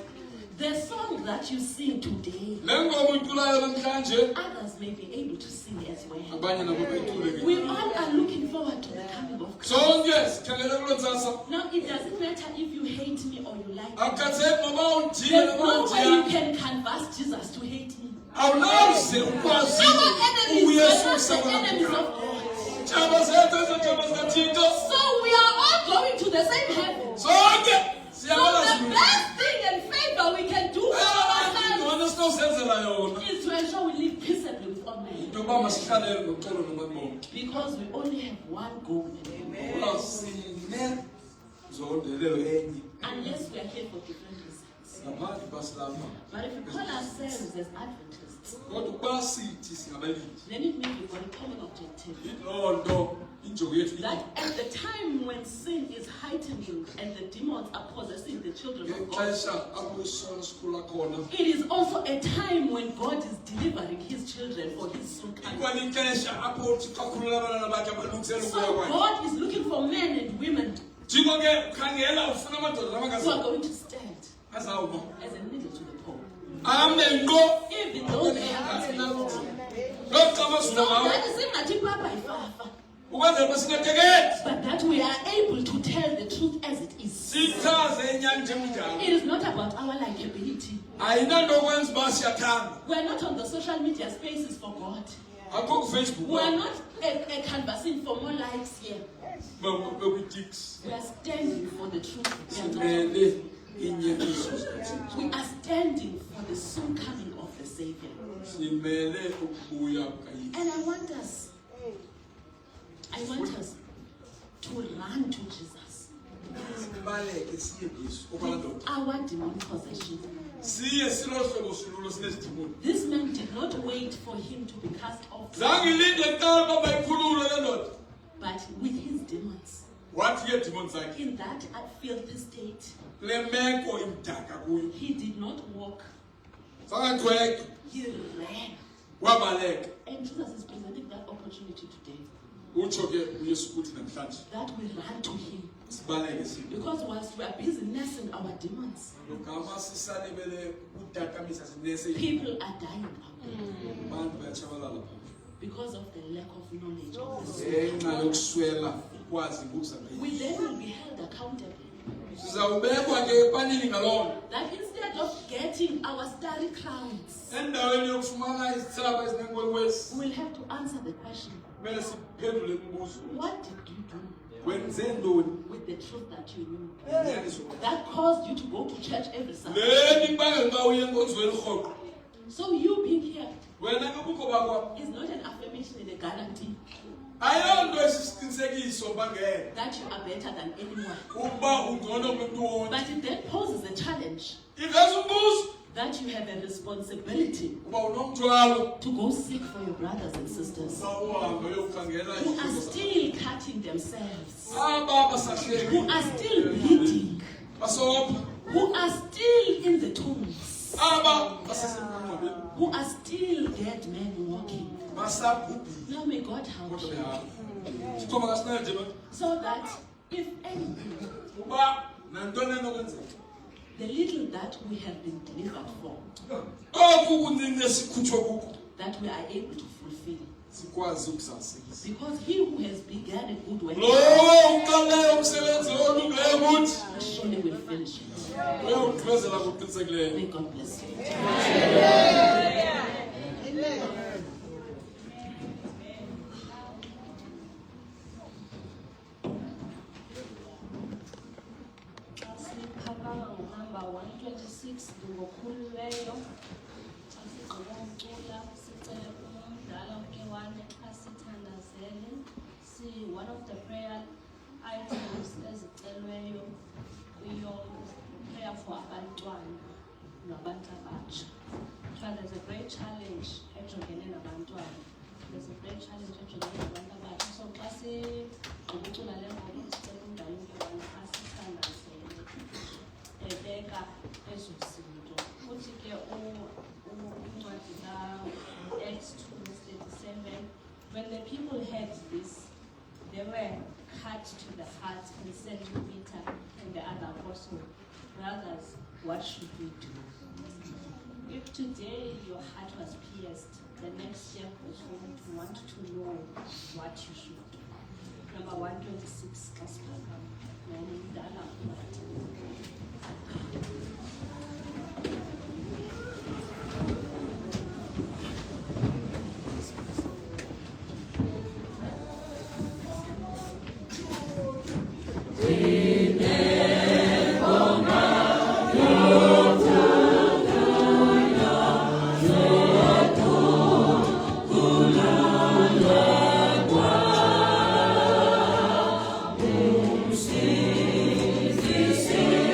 S4: the song that you sing today,
S5: Le ngoma uyiculayo namhlanje
S4: others may be able to sing as well.
S5: abanye nabo bayicule
S4: We
S5: ke.
S4: all are looking forward to the coming of Christ.
S5: Sonke sikhangele kulo ntsasa.
S4: Now, it doesn't matter if you hate me or you like me.
S5: Akukhatheki noba udinga
S4: There's
S5: noba
S4: no way you
S5: udinga.
S4: can canvas Jesus to hate me.
S5: Awunaze ukwazi
S4: Our enemies are
S5: uyesu
S4: not the
S5: usabona
S4: enemies of
S5: kuqala.
S4: God.
S5: Tshaba zethu ezotshaba zikaThixo.
S4: So we are all going to the same heaven.
S5: Sonke
S4: So
S5: siyabona
S4: the
S5: sibili.
S4: best thing and favor we can do for ourselves
S5: Ngcono sinozenzela yona.
S4: is to ensure we live peaceably with all men.
S5: Into yokuba masihlalele ngoxolo nabantu bonke.
S4: Because we only have one goal.
S5: Ngoba sinezondelelo enye.
S4: Unless we are here for different reasons.
S5: Ngaphandle basilapha.
S4: But if we call ourselves as Adventists,
S5: Kodwa ukuba sithi singabalindi.
S4: then it means we've got a common objective.
S5: Loo nto injongo yethu
S4: That at the time when sin is heightening and the demons are possessing the children of God,
S5: ngexesha apho isono sikhula khona.
S4: it is also a time when God is delivering his children for his soon coming.
S5: Ikwalixesha apho uThixo akhulula abantwana bakhe abalungisela
S4: So
S5: ukuya kwakhe.
S4: God is looking for men and women
S5: Thixo ke ukhangela ufuna amadoda
S4: who are
S5: namangazana
S4: going to stand
S5: azawuma.
S4: as a needle to the pole.
S5: Ame nkqo.
S4: Even though they have to.
S5: Loxa
S4: So
S5: amazulu ngawo.
S4: that is not Papa Ifafa,
S5: Ukwenzela uba singateketi.
S4: but that we are able to tell the truth as it is.
S5: Sichaze inyani njengenjalo.
S4: It is not about our likability.
S5: Ayinanto yokwenza uba siyathanda.
S4: We are not on the social media spaces for God.
S5: Akho kuFacebook.
S4: We are not a canvassing for more likes here.
S5: Bekwi-Tix.
S4: We are standing for the truth. We are,
S5: Simele inyaniso zikaThixo.
S4: we are standing for the soon coming of the Savior.
S5: Simele ukubuya kukaYesu.
S4: And I want us to run to Jesus
S5: Sibaleke siye kuYesu.
S4: with
S5: Okwandoda.
S4: our demon possession.
S5: Siye silohlobo sululo sinezidimoni.
S4: This man did not wait for him to be cast off,
S5: Zange ilinde kuqala uba bayikhulule le ndoda.
S4: but with his demons,
S5: Wathi ke demons zakhe
S4: in that filthy state,
S5: kule meko imdaka kuyo
S4: he did not walk,
S5: sakagcweka
S4: he ran.
S5: wabaleka.
S4: And Jesus is presenting that opportunity today,
S5: Utsho ke uYesu kuthi namhlanje
S4: that we run to him.
S5: sibaleke sibe.
S4: Because whilst we are busy nursing our demons,
S5: Logama sisalebele udakamisa sinese
S4: people are dying out there
S5: abantu bayatshabalala phambi.
S4: because of the lack of knowledge of the soul.
S5: Ngenxa yokuswela ukwazi ngokuzayo.
S4: We then will be held accountable.
S5: Sizawubekwa ke epanini ngaloo.
S4: That instead of getting our starry crowns,
S5: Endaweni yokufumana izithaba ezinenkwenkwezi,
S4: we'll have to answer the question,
S5: kumele siphendule imibuzo.
S4: what did you do
S5: Wenze ntoni?
S4: with the truth that you knew
S5: Inyaniso.
S4: that caused you to go to church every Sunday?
S5: Leni ibangela uba uye enkonzweni rhoqo.
S4: So you being here
S5: Wena ke ubukho bakho
S4: is not an affirmation and a guarantee
S5: ayonto esisiqinisekiso bangena.
S4: that you are better than anyone.
S5: Uba ungcono kumuntu wonke.
S4: But it then poses a challenge
S5: Iveza umbuzo
S4: that you have a responsibility
S5: uba unomthwalo
S4: to go seek for your brothers and sisters
S5: uba uhambe uyokhangela
S4: who are
S5: izifundo zabo.
S4: still cutting themselves,
S5: Aba basahleli.
S4: who are still bleeding,
S5: Basopha.
S4: who are still in the tombs,
S5: Aba basesemnqwabeni.
S4: who are still dead men walking.
S5: Basabhubhile.
S4: Now may God help
S5: Kodwa
S4: you
S5: behamba. Sithoma kasinede ba.
S4: so that if anything,
S5: Uba nantoni enokwenzeka.
S4: the little that we have been delivered from,
S5: Oku kuncinci esikhutshwe kuko
S4: that we are able to fulfill.
S5: sikwazi ukuzasikisa.
S4: Because he who has begun a good work
S5: Lo uqaleyo umsebenzi olungileyo kuthi
S4: surely will finish it.
S5: uyawugqibezela ngokuqinisekileyo.
S4: May God bless you.
S2: Siphakama ngonumber 126 ngokhululeyo. Asigqiba umcula sicele umdala ukewane asithandazele. One of the prayer items ezicelweyo kuyo prayer for abantwana nabantu abatsha. There's a great challenge ejongene nabantwana. There's a great challenge ejongene nabantu abatsha. So xa sigqiba ucula le ngoma sicela umdala ukewane asithandazele. Ebeka ezo zinto futhi ke uncwadi ka-Acts 2:37, when the people heard this, they were cut to the heart and said to Peter and the other apostles, brothers, what should we do? If today your heart was pierced, the next step was for you to want to know what you should do. Number 126, Kasipakam, Nanindala Mati.
S3: Sing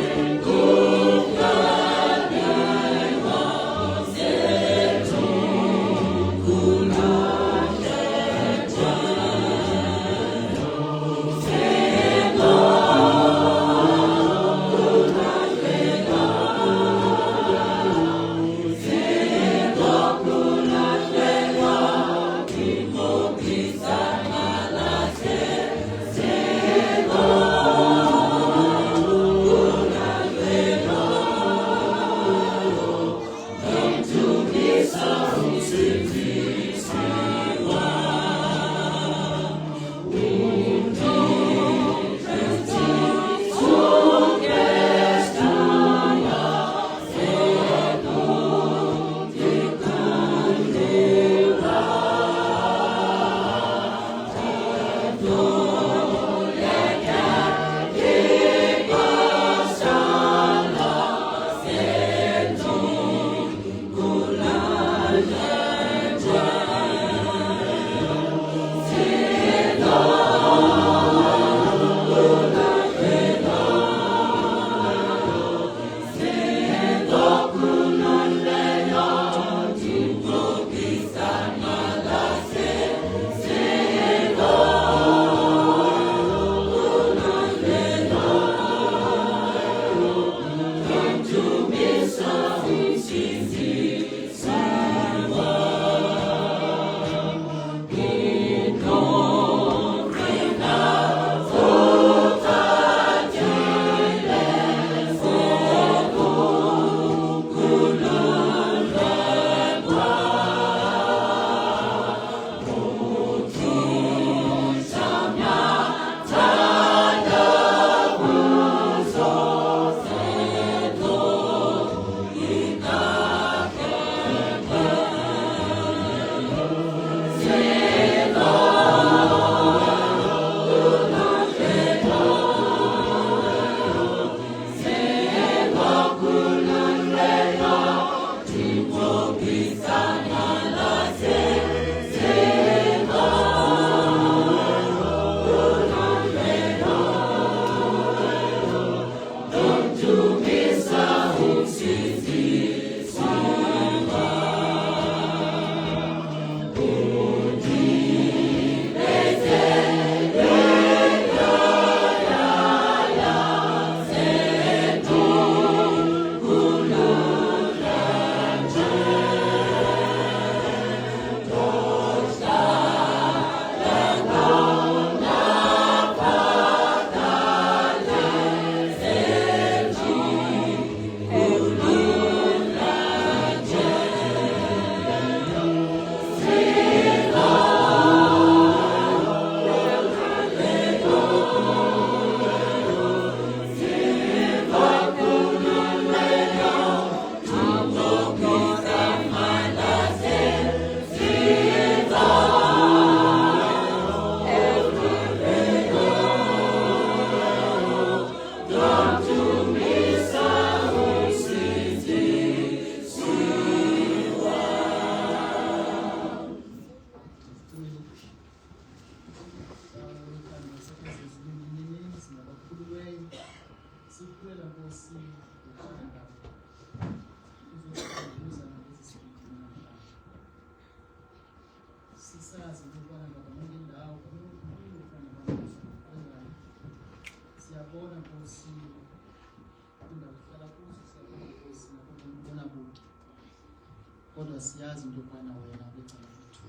S6: kodwa siyazi into yokubana wena kwicala lethu.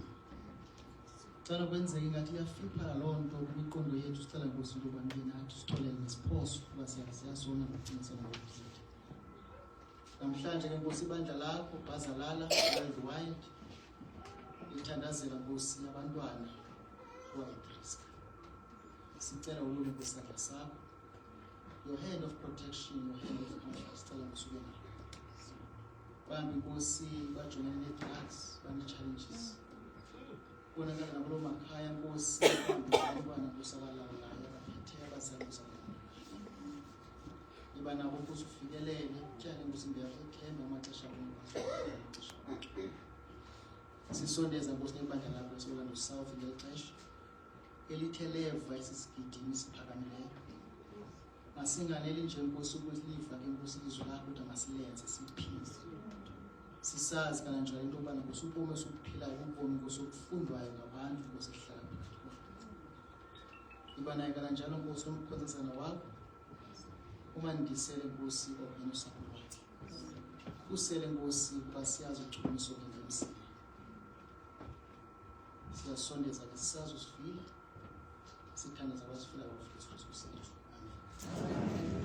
S6: Cala kwenzeka ingathi iyafiphala loo nto kwimiqondo yethu, sicela Nkosi into yokubana ube nathi sixolele ngesiphoso kuba siyazona ngokuqiniseka ngokuzitha. Namhlanje ke Nkosi ibandla lakho bazalala worldwide lithandazela Nkosi abantwana abayi-risk. Sicela ulume kwisandla sakho, your hand of protection, your hand of comfort, sicela Nkosi ube nayo. Bambi Nkosi bajongene ne-drugs, bane-challenges. Bonakala nakulo makhaya Nkosi, bambi abantwana Nkosi abalawulayo abaphethe abazali zabo. Iba nabo Nkosi ufikelele, tyale Nkosi ngiyakethemba amaxesha bonke. Sisondeza Nkosi nebandla lakho laseOrlando South ngeli xesha elithe leva esisigidimi siphakamileyo. Masinganeli nje Nkosi ukusiliva ke Nkosi ilizwi lakho, kodwa masilenze siphile. Sisazi kananjalo into yobana Nkosi ubomi esukuphilayo ubomi Nkosi obufundwayo ngabantu Nkosi esihlala phakathi kwabo. Iba naye kananjalo Nkosi nomkhonzazana wakho, umandisele Nkosi okanye usapho lwakhe. Usele Nkosi kuba siyazi uchumiso ngemsi. Siyasondeza ke sisazi usifile, sithandaza abasifilayo uFristu Jesu. Amen.